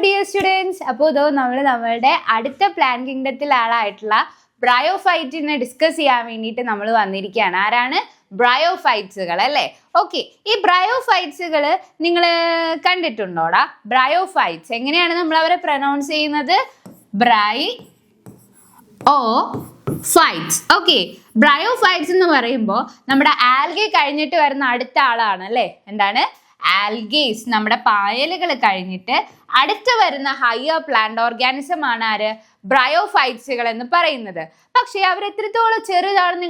Dear students, അപ്പോൾ ഇതോ നമ്മളുടെ അടുത്ത പ്ലാൻ കിങ്ഡത്തിലാളായിട്ടുള്ള ബ്രയോഫൈറ്റിനെ ഡിസ്കസ് ചെയ്യാൻ വേണ്ടിയിട്ട് നമ്മൾ വന്നിരിക്കുകയാണ്. ആരാണ്? ബ്രയോഫൈറ്റ്സുകൾ അല്ലേ. ഓക്കെ, ഈ ബ്രയോഫൈറ്റ്സുകൾ നിങ്ങൾ കണ്ടിട്ടുണ്ടോടാ? ബ്രയോഫൈറ്റ്സ് എങ്ങനെയാണ് നമ്മൾ അവരെ പ്രൊനൗൺസ് ചെയ്യുന്നത്? ബ്രയോഫൈറ്റ്സ്. ഓക്കെ, ബ്രയോഫൈറ്റ്സ് എന്ന് പറയുമ്പോൾ നമ്മുടെ ആൽഗെ കഴിഞ്ഞിട്ട് വരുന്ന അടുത്ത ആളാണ് അല്ലേ. എന്താണ്? ആൽഗേസ്. നമ്മുടെ പായലുകൾ കഴിഞ്ഞിട്ട് അടുത്ത് വരുന്ന ഹയർ പ്ലാന്റ് ഓർഗാനിസം ആണ് ആര്? ബ്രയോഫൈറ്റ്സുകൾ എന്ന് പറയുന്നത്. പക്ഷേ അവർ എത്രത്തോളം ചെറുതാണെന്ന്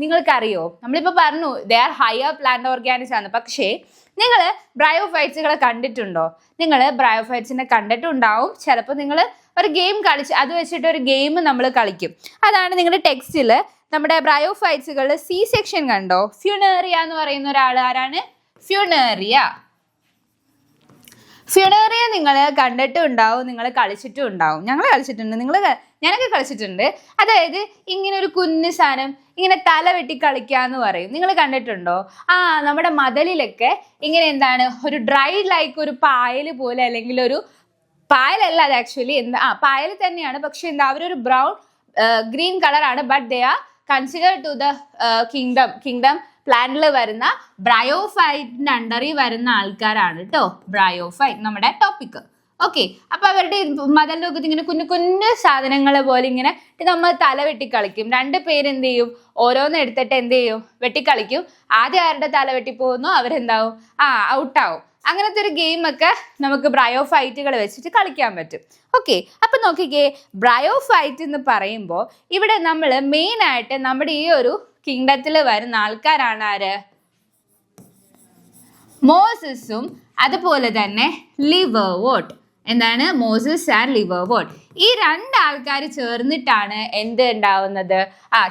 നിങ്ങൾക്കറിയോ? നമ്മളിപ്പോൾ പറഞ്ഞു they are higher plant organism ആണ്. പക്ഷേ നിങ്ങൾ ബ്രയോഫൈറ്റ്സുകളെ കണ്ടിട്ടുണ്ടോ? നിങ്ങൾ ബ്രയോഫൈറ്റ്സിനെ കണ്ടിട്ടുണ്ടാവും. ചിലപ്പോൾ നിങ്ങൾ ഒരു ഗെയിം കളിച്ച് അത് വെച്ചിട്ട് ഒരു ഗെയിം നമ്മൾ കളിക്കും. അതാണ് നിങ്ങളുടെ ടെക്സ്റ്റിൽ നമ്മുടെ ബ്രയോഫൈറ്റ്സുകളുടെ സി സെക്ഷൻ കണ്ടോ? ഫ്യൂണേറിയ എന്ന് പറയുന്ന ഒരാൾ ആരാണ്? ഫ്യൂണേറിയ നിങ്ങൾ കണ്ടിട്ടും ഉണ്ടാവും, നിങ്ങൾ കളിച്ചിട്ടും ഉണ്ടാവും. ഞങ്ങൾ കളിച്ചിട്ടുണ്ട്, ഞാനൊക്കെ കളിച്ചിട്ടുണ്ട്. അതായത് ഇങ്ങനെ ഒരു കുഞ്ഞു സാധനം ഇങ്ങനെ തല വെട്ടി കളിക്കാന്ന് പറയും. നിങ്ങൾ കണ്ടിട്ടുണ്ടോ? നമ്മുടെ മതിലിലൊക്കെ ഇങ്ങനെ എന്താണ് ഒരു ഡ്രൈ ലൈക്ക് ഒരു പായൽ പോലെ, അല്ലെങ്കിൽ ഒരു പായലല്ല അത് ആക്ച്വലി പായൽ തന്നെയാണ്. പക്ഷെ എന്താ അവരൊരു ബ്രൗൺ ഗ്രീൻ കളറാണ്. But they are considered to the kingdom പ്ലാന്റിൽ വരുന്ന ബ്രയോഫൈറ്റിന്റെ അണ്ടറിൽ വരുന്ന ആൾക്കാരാണ് കേട്ടോ ബ്രയോഫൈറ്റ് നമ്മുടെ ടോപ്പിക്. ഓക്കെ, അപ്പൊ അവരുടെ മതിലിനൊക്കെ ഇങ്ങനെ കുഞ്ഞു സാധനങ്ങൾ പോലെ ഇങ്ങനെ നമ്മൾ തല വെട്ടിക്കളിക്കും. രണ്ട് പേര് എന്ത് ചെയ്യും? ഓരോന്ന് എടുത്തിട്ട് എന്ത് ചെയ്യും? വെട്ടിക്കളിക്കും. ആദ്യം ആരുടെ തല വെട്ടിപ്പോകുന്നു അവരെന്താവും? ഔട്ടാവും. അങ്ങനത്തെ ഒരു ഗെയിമൊക്കെ നമുക്ക് ബ്രയോഫൈറ്റുകൾ വെച്ചിട്ട് കളിക്കാൻ പറ്റും. ഓക്കെ, അപ്പൊ നോക്കിക്കേ, ബ്രയോഫൈറ്റ് എന്ന് പറയുമ്പോൾ ഇവിടെ നമ്മൾ മെയിൻ ആയിട്ട് നമ്മുടെ ഈ ഒരു കിങ്ഡത്തിൽ വരുന്ന ആൾക്കാരാണ് ആര്? മോസസും അതുപോലെ തന്നെ ലിവർവോർട്ട്. എന്താണ്? Mosses and liverwort. ഈ രണ്ടാൾക്കാർ ചേർന്നിട്ടാണ് എന്ത് ഉണ്ടാവുന്നത്?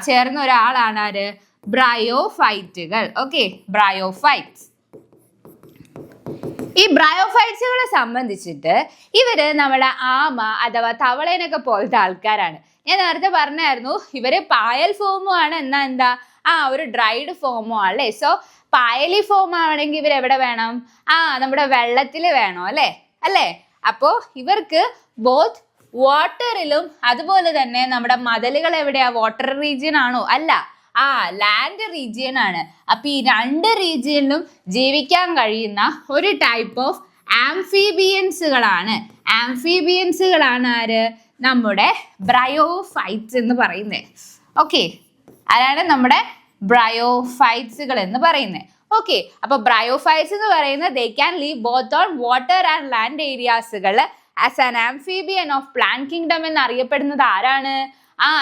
ചേർന്ന ഒരാളാണ് ആര്? ബ്രയോഫൈറ്റുകൾ. Okay, bryophytes. ഈ ബ്രയോഫൈറ്റ്സുകളെ സംബന്ധിച്ചിട്ട് ഇവര് നമ്മുടെ ആമ അഥവാ തവളേനൊക്കെ പോലത്തെ ആൾക്കാരാണ്. ഞാൻ നേരത്തെ പറഞ്ഞായിരുന്നു ഇവര് പായൽ ഫോമും ആണ്, എന്താ ഒരു ഡ്രൈഡ് ഫോമും ആണല്ലേ. സോ പായലി ഫോം ആവണമെങ്കിൽ ഇവർ എവിടെ വേണം? നമ്മുടെ വെള്ളത്തിൽ വേണം അല്ലേ. അപ്പോ ഇവർക്ക് ബോത്ത് വാട്ടറിലും അതുപോലെ തന്നെ നമ്മുടെ മതിലുകൾ എവിടെയാ? വാട്ടർ റീജിയൻ ആണോ? അല്ല, ലാൻഡ് റീജിയൻ ആണ്. അപ്പൊ ഈ രണ്ട് റീജിയനിലും ജീവിക്കാൻ കഴിയുന്ന ഒരു ടൈപ്പ് ഓഫ് ആംഫീബിയൻസുകളാണ് ആര്? നമ്മുടെ ബ്രയോഫൈറ്റ്സ് എന്ന് പറയുന്നത്. ഓക്കെ, ആരാണ് നമ്മുടെ ബ്രയോഫൈറ്റ്സുകൾ എന്ന് പറയുന്നത്? ഓക്കെ, അപ്പൊ ബ്രയോഫൈറ്റ്സ് എന്ന് പറയുന്നത് they can live both on water and land ഏരിയാസുകൾ as an amphibian of plant kingdom എന്ന് അറിയപ്പെടുന്നത് ആരാണ്?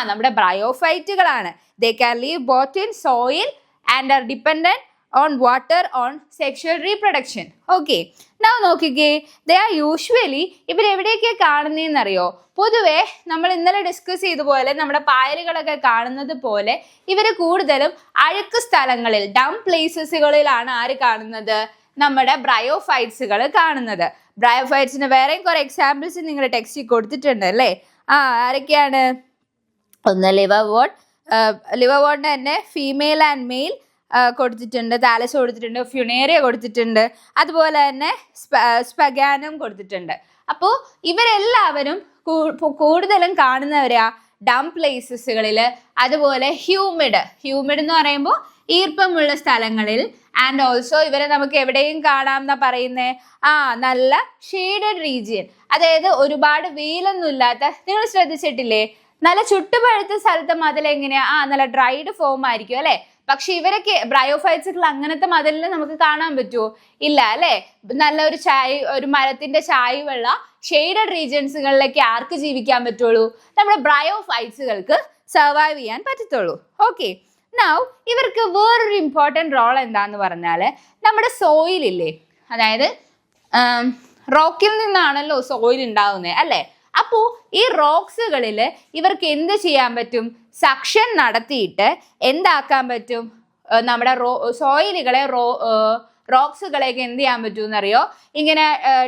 നമ്മുടെ ബ്രയോഫൈറ്റുകളാണ്. They can live both in soil and are dependent on water on sexual reproduction. Okay, now നോക്കിക്കേ, they are usually ഇവരെവിടെയൊക്കെയാണ് കാണുന്നതെന്നറിയോ? പൊതുവെ നമ്മൾ ഇന്നലെ ഡിസ്കസ് ചെയ്ത പോലെ നമ്മുടെ പായലുകളൊക്കെ കാണുന്നത് പോലെ ഇവർ കൂടുതലും അഴുക്ക് സ്ഥലങ്ങളിൽ, ഡം പ്ലേസസുകളിലാണ് ആര് കാണുന്നത്? നമ്മുടെ ബ്രയോഫൈറ്റ്സുകൾ കാണുന്നത്. ബ്രയോഫൈറ്റ്സിന് വേറെയും കുറെ എക്സാമ്പിൾസ് നിങ്ങളുടെ ടെക്സ്റ്റിൽ കൊടുത്തിട്ടുണ്ട് അല്ലേ. ആരൊക്കെയാണ്? ഒന്ന് ലിവർവോർട്ടിന് തന്നെ ഫീമെയിൽ ആൻഡ് മെയിൽ കൊടുത്തിട്ടുണ്ട്, താലസ് കൊടുത്തിട്ടുണ്ട്, ഫ്യൂണേറിയ കൊടുത്തിട്ടുണ്ട്, അതുപോലെ തന്നെ സ്പഗാനം കൊടുത്തിട്ടുണ്ട്. അപ്പോൾ ഇവരെല്ലാവരും കൂടുതലും കാണുന്നവരാ ഡം പ്ലേസസുകളിൽ, അതുപോലെ ഹ്യൂമിഡ് എന്ന് പറയുമ്പോൾ ഈർപ്പമുള്ള സ്ഥലങ്ങളിൽ. ആൻഡ് ഓൾസോ ഇവരെ നമുക്ക് എവിടെയും കാണാം എന്നാ പറയുന്നേ? നല്ല ഷെയ്ഡഡ് റീജിയൻ, അതായത് ഒരുപാട് വെയിലൊന്നും ഇല്ലാത്ത. നിങ്ങൾ ശ്രദ്ധിച്ചിട്ടില്ലേ? നല്ല ചുട്ടുപഴുത്ത സ്ഥലത്തെ മതിൽ എങ്ങനെയാ? നല്ല ഡ്രൈഡ് ഫോം ആയിരിക്കും അല്ലെ. പക്ഷെ ഇവരൊക്കെ ബ്രയോഫൈറ്റ്സുകൾ അങ്ങനത്തെ മതിലിൽ നമുക്ക് കാണാൻ പറ്റുമോ? ഇല്ല അല്ലെ. നല്ല ഒരു മരത്തിന്റെ ചായവുള്ള ഷെയ്ഡഡ് റീജിയൻസുകളിലേക്ക് ആർക്ക് ജീവിക്കാൻ പറ്റുള്ളൂ? നമ്മുടെ ബ്രയോഫൈറ്റ്സുകൾക്ക് സർവൈവ് ചെയ്യാൻ പറ്റത്തുള്ളൂ. ഓക്കെ, നൗ ഇവർക്ക് വേറൊരു ഇമ്പോർട്ടൻറ്റ് റോൾ എന്താന്ന് പറഞ്ഞാല് നമ്മുടെ സോയിലില്ലേ, അതായത് റോക്കിൽ നിന്നാണല്ലോ സോയിൽ ഉണ്ടാവുന്നത് അല്ലേ. അപ്പോൾ ഈ റോക്സുകളിൽ ഇവർക്ക് എന്ത് ചെയ്യാൻ പറ്റും? സക്ഷൻ നടത്തിയിട്ട് എന്താക്കാൻ പറ്റും? നമ്മുടെ സോയിലുകളെ റോക്സുകളെയൊക്കെ എന്ത് ചെയ്യാൻ പറ്റും എന്നറിയോ? ഇങ്ങനെ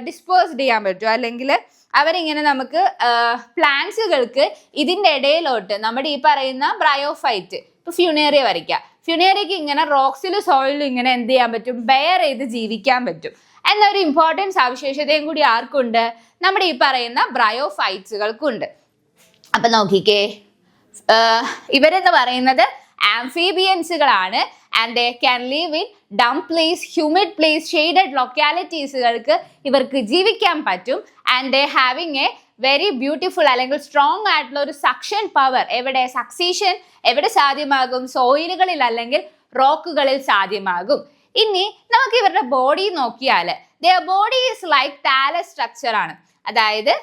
ഡിസ്പോസ്ഡ് ചെയ്യാൻ പറ്റും. അല്ലെങ്കിൽ അവരിങ്ങനെ നമുക്ക് പ്ലാന്റ്സുകൾക്ക് ഇതിൻ്റെ ഇടയിലോട്ട് നമ്മുടെ ഈ പറയുന്ന ബ്രയോഫൈറ്റ്, ഇപ്പൊ ഫ്യൂണേറിയ വരയ്ക്കുക, ഫ്യൂണേറിയക്ക് ഇങ്ങനെ റോക്സിലും സോയിലും ഇങ്ങനെ എന്ത് ചെയ്യാൻ പറ്റും? ബെയർ ചെയ്ത് ജീവിക്കാൻ പറ്റും. എന്നൊരു ഇമ്പോർട്ടൻസ് സവിശേഷതയും കൂടി ആർക്കുണ്ട്? നമ്മുടെ ഈ പറയുന്ന ബ്രയോഫൈറ്റ്സുകൾക്കുണ്ട്. അപ്പൊ നോക്കിക്കേ, ഇവരെന്ന് പറയുന്നത് ആംഫീബിയൻസുകളാണ്. And they can live in damp place, humid place, shaded ലൊക്കാലിറ്റീസുകൾക്ക് ഇവർക്ക് ജീവിക്കാൻ പറ്റും. And they having a very beautiful അല്ലെങ്കിൽ സ്ട്രോങ് ആയിട്ടുള്ള ഒരു സക്ഷൻ പവർ. എവിടെ സക്സീഷൻ എവിടെ സാധ്യമാകും? സോയിലുകളിൽ അല്ലെങ്കിൽ റോക്കുകളിൽ സാധ്യമാകും. ഇനി നമുക്ക് ഇവരുടെ ബോഡി നോക്കിയാൽ their body is like thallus structure ആണ്. അതായത്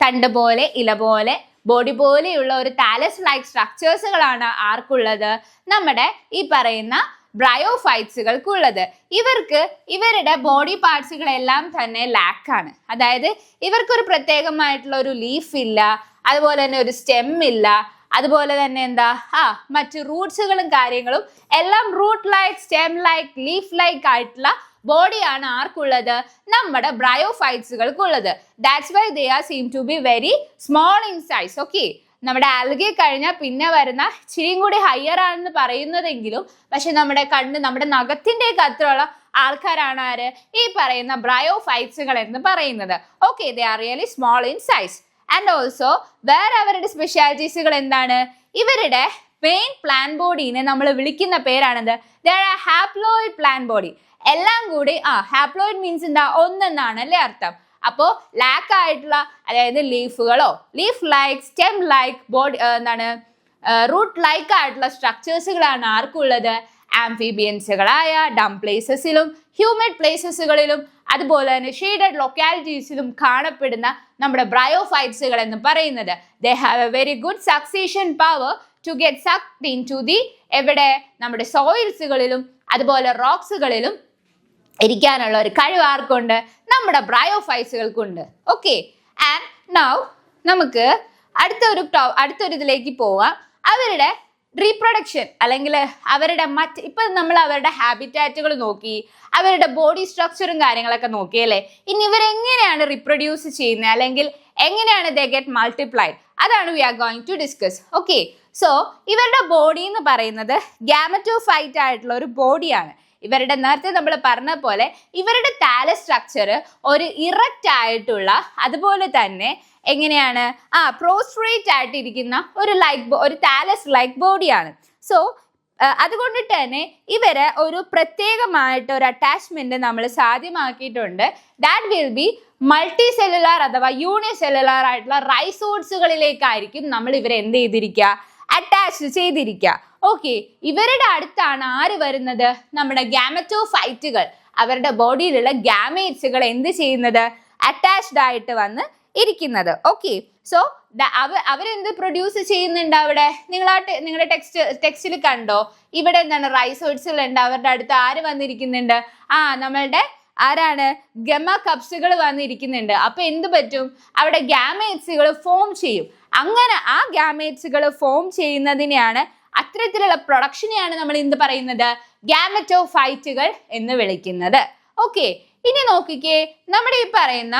തണ്ട് പോലെ, ഇല പോലെ, ബോഡി പോലെയുള്ള ഒരു താലസ് ലൈക്ക് സ്ട്രക്ചേഴ്സുകളാണ് ആർക്കുള്ളത്? നമ്മുടെ ഈ പറയുന്ന ബ്രയോഫൈറ്റ്സുകൾക്കുള്ളത്. ഇവർക്ക് ഇവരുടെ ബോഡി പാർട്സുകളെല്ലാം തന്നെ ലാക്കാണ്. അതായത് ഇവർക്കൊരു പ്രത്യേകമായിട്ടുള്ള ഒരു ലീഫ് ഇല്ല, അതുപോലെ തന്നെ ഒരു സ്റ്റെം ഇല്ല, അതുപോലെ തന്നെ എന്താ മറ്റ് റൂട്ട്സുകളും കാര്യങ്ങളും എല്ലാം root like, stem like, leaf like ആയിട്ടുള്ള ബോഡിയാണ് ആർക്കുള്ളത്? നമ്മുടെ ബ്രയോഫൈറ്റ്സുകൾക്കുള്ളത്. That's why they are seem to be very small in size. Okay, നമ്മുടെ ആൽഗെ കഴിഞ്ഞാൽ പിന്നെ വരുന്ന ഇച്ചിരിയും കൂടി ഹയർ ആണെന്ന് പറയുന്നതെങ്കിലും പക്ഷെ നമ്മുടെ കണ്ണ്, നമ്മുടെ നഖത്തിന്റെ അത്രയുള്ള ആൾക്കാരാണ് ആര്? ഈ പറയുന്ന ബ്രയോഫൈറ്റ്സുകൾ എന്ന് പറയുന്നത്. Okay, they are really small in size. And also വേറെ അവരുടെ സ്പെഷ്യാലിറ്റീസുകൾ എന്താണ്? ഇവരുടെ മെയിൻ പ്ലാൻ ബോഡീനെ നമ്മൾ വിളിക്കുന്ന പേരാണെന്ത്? They are a haploid plan body. എല്ലാം കൂടി ഹാപ്ലോയിഡ് മീൻസ് എന്താ? ഒന്നെന്നാണ് അല്ലേ അർത്ഥം. അപ്പോൾ ലാക്ക് ആയിട്ടുള്ള, അതായത് ലീഫുകളോ, leaf like, stem like, body എന്താണ്, റൂട്ട് ലൈക്ക് ആയിട്ടുള്ള സ്ട്രക്ചേഴ്സുകളാണ് ആർക്കുള്ളത്? ആംഫീബിയൻസുകളായ ഡം പ്ലേസസിലും ഹ്യൂമിഡ് പ്ലേസസുകളിലും അതുപോലെ തന്നെ ഷെയ്ഡഡ് ലൊക്കാലിറ്റീസിലും കാണപ്പെടുന്ന നമ്മുടെ ബ്രയോഫൈറ്റ്സുകൾ എന്ന് പറയുന്നത്. They have a very good succession power to get sucked in to the എവിടെ? നമ്മുടെ സോയിൽസുകളിലും അതുപോലെ റോക്സുകളിലും ഇരിക്കാനുള്ള ഒരു കഴിവ് ആർക്കുണ്ട്? നമ്മുടെ ബ്രയോഫൈറ്റ്സുകൾക്കുണ്ട്. ഓക്കെ, ആൻഡ് നൗ നമുക്ക് അടുത്തൊരു ഇതിലേക്ക് പോവാം. അവരുടെ റീപ്രൊഡക്ഷൻ അല്ലെങ്കിൽ അവരുടെ ഇപ്പം നമ്മൾ അവരുടെ ഹാബിറ്റാറ്റുകൾ നോക്കി, അവരുടെ ബോഡി സ്ട്രക്ചറും കാര്യങ്ങളൊക്കെ നോക്കി അല്ലേ. ഇനി ഇവരെങ്ങനെയാണ് റീപ്രൊഡ്യൂസ് ചെയ്യുന്നത് അല്ലെങ്കിൽ എങ്ങനെയാണ് ദേ ഗെറ്റ് മൾട്ടിപ്ലൈഡ്, അതാണ് we are going to discuss. Okay, so ഇവരുടെ ബോഡി എന്ന് പറയുന്നത് ഗാമറ്റോഫൈറ്റ് ആയിട്ടുള്ള ഒരു ബോഡിയാണ്. ഇവരുടെ നേരത്തെ നമ്മൾ പറഞ്ഞ പോലെ ഇവരുടെ താലസ് സ്ട്രക്ചർ ഒരു ഇറക്റ്റ് ആയിട്ടുള്ള, അതുപോലെ തന്നെ എങ്ങനെയാണ് പ്രോസ്ട്രേറ്റ് ആയിട്ടിരിക്കുന്ന ഒരു താലസ് ലൈക്ക് ബോഡിയാണ്. സോ അതുകൊണ്ടിട്ട് തന്നെ ഇവരെ ഒരു പ്രത്യേകമായിട്ട് ഒരു അറ്റാച്ച്മെന്റ് നമ്മൾ സാധ്യമാക്കിയിട്ടുണ്ട്. That will be multi cellular അഥവാ യൂണിസെല്ലുലാർ ആയിട്ടുള്ള റൈസോഡ്സുകളിലേക്കായിരിക്കും നമ്മൾ ഇവരെ എന്ത് ചെയ്തിരിക്കുക? അറ്റാച്ച് ചെയ്തിരിക്കുക. ഓക്കെ, ഇവരുടെ അടുത്താണ് ആര് വരുന്നത്? നമ്മുടെ ഗാമറ്റോഫൈറ്റുകൾ. അവരുടെ ബോഡിയിലുള്ള ഗാമേറ്റ്സുകൾ എന്ത് ചെയ്യുന്നത്? അറ്റാച്ച്ഡ് ആയിട്ട് വന്ന് ഇരിക്കുന്നത്. ഓക്കെ, സോ അവരെന്ത് പ്രൊഡ്യൂസ് ചെയ്യുന്നുണ്ട് അവിടെ? നിങ്ങളുടെ ടെക്സ്റ്റിൽ കണ്ടോ? ഇവിടെ എന്താണ്? റൈസോഡ്സുകൾ ഉണ്ട്. അവരുടെ അടുത്ത് ആര് വന്നിരിക്കുന്നുണ്ട്? നമ്മളുടെ ആരാണ്? ഗമ കപ്സുകൾ വന്നിരിക്കുന്നുണ്ട്. അപ്പൊ എന്ത് പറ്റും? അവിടെ ഗാമേറ്റ്സുകൾ ഫോം ചെയ്യും. അങ്ങനെ ആ ഗാമേറ്റ്സുകൾ ഫോം ചെയ്യുന്നതിനെയാണ്, അത്തരത്തിലുള്ള പ്രൊഡക്ഷനെയാണ് നമ്മൾ എന്ത് പറയുന്നത്? ഗാമറ്റോഫൈറ്റുകൾ എന്ന് വിളിക്കുന്നത്. ഓക്കെ, ഇനി നോക്കിക്കേ, നമ്മുടെ ഈ പറയുന്ന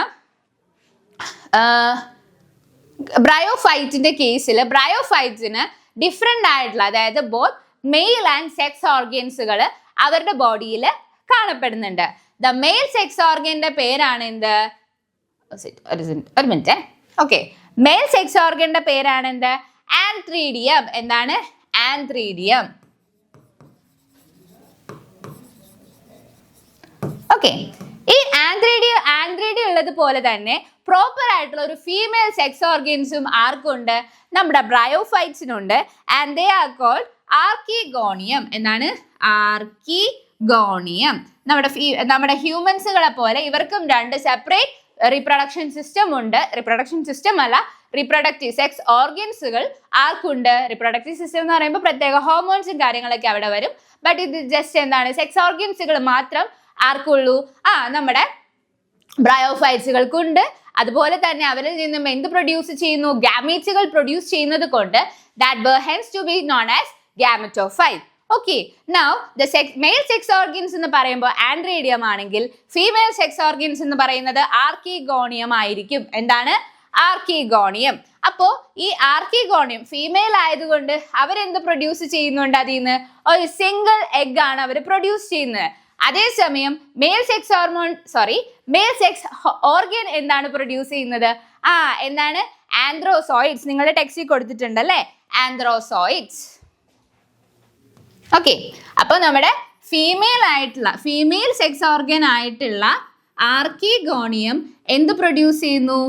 ബ്രയോഫൈറ്റിന്റെ കേസിൽ ബ്രയോഫൈറ്റ്സിന് ഡിഫറെന്റ് ആയിട്ടുള്ള, അതായത് ബോത്ത് മെയിൽ ആൻഡ് സെക്സ് ഓർഗൻസുകൾ അവരുടെ ബോഡിയിൽ കാണപ്പെടുന്നുണ്ട്. ദ മെയിൽ സെക്സ് ഓർഗന്റെ പേരാണ് എന്ത്? ഒരു മിനിറ്റ്. ഓക്കെ, മെയിൽ സെക്സ് ഓർഗന്റെ പേരാണ് എന്ത്? ആന്ത്രീഡിയം. എന്താണ്? ആന്ത്രീഡിയം. ഓക്കെ, ഈ ആന്ത്രീഡിയം ഉള്ളത് പോലെ തന്നെ പ്രോപ്പർ ആയിട്ടുള്ള ഒരു ഫീമെയിൽ സെക്സ് ഓർഗൻസും ആർക്കുണ്ട്? നമ്മുടെ ബ്രയോഫൈറ്റ്സിനുണ്ട്. And they are called archegonium. എന്താണ്? ആർക്കിഗോണിയം. നമ്മുടെ ഹ്യൂമൻസുകളെ പോലെ ഇവർക്കും രണ്ട് സെപ്പറേറ്റ് റീപ്രൊഡക്ഷൻ സിസ്റ്റം ഉണ്ട്. റീപ്രൊഡക്ഷൻ സിസ്റ്റം അല്ല, റീപ്രൊഡക്റ്റീവ് സെക്സ് ഓർഗൻസുകൾ ആർക്കുണ്ട്? റീപ്രൊഡക്റ്റീവ് സിസ്റ്റം എന്ന് പറയുമ്പോൾ പ്രത്യേക ഹോർമോൺസും കാര്യങ്ങളൊക്കെ അവിടെ വരും. ബട്ട് ഇത് ജസ്റ്റ് എന്താണ്? സെക്സ് ഓർഗൻസുകൾ മാത്രം ആർക്കുള്ളൂ? നമ്മുടെ ബ്രയോഫൈറ്റ്സുകൾക്കുണ്ട്. അതുപോലെ തന്നെ അവരിൽ നിന്നും എന്ത് പ്രൊഡ്യൂസ് ചെയ്യുന്നു? ഗാമീറ്റ്സുകൾ പ്രൊഡ്യൂസ് ചെയ്യുന്നത് കൊണ്ട് that were hence to be known as gametophyte. Okay, now the male sex organs എന്ന് പറയുമ്പോൾ ആന്ത്രീഡിയം ആണെങ്കിൽ ഫീമെയിൽ സെക്സ് ഓർഗൻസ് എന്ന് പറയുന്നത് ആർക്കിഗോണിയം ആയിരിക്കും. എന്താണ്? ആർക്കിഗോണിയം. അപ്പോ ഈ ആർക്കിഗോണിയം ഫീമെയിൽ ആയതുകൊണ്ട് അവരെന്ത് പ്രൊഡ്യൂസ് ചെയ്യുന്നുണ്ട്? അതിൽ നിന്ന് ഒരു സിംഗിൾ എഗ് ആണ് അവർ പ്രൊഡ്യൂസ് ചെയ്യുന്നത്. അതേസമയം മെയിൽ സെക്സ് ഓർഗൻ എന്താണ് പ്രൊഡ്യൂസ് ചെയ്യുന്നത്? എന്താണ്? ആന്ത്രോസോയിഡ്സ്. നിങ്ങളുടെ ടെക്സ്റ്റിൽ കൊടുത്തിട്ടുണ്ട് അല്ലേ, ആന്ത്രോസോയിഡ്സ്. ഓക്കെ, അപ്പോൾ നമ്മുടെ ഫീമെയിൽ സെക്സ് ഓർഗൻ ആയിട്ടുള്ള ആർക്കിഗോണിയം എന്ത് പ്രൊഡ്യൂസ് ചെയ്യുന്നു?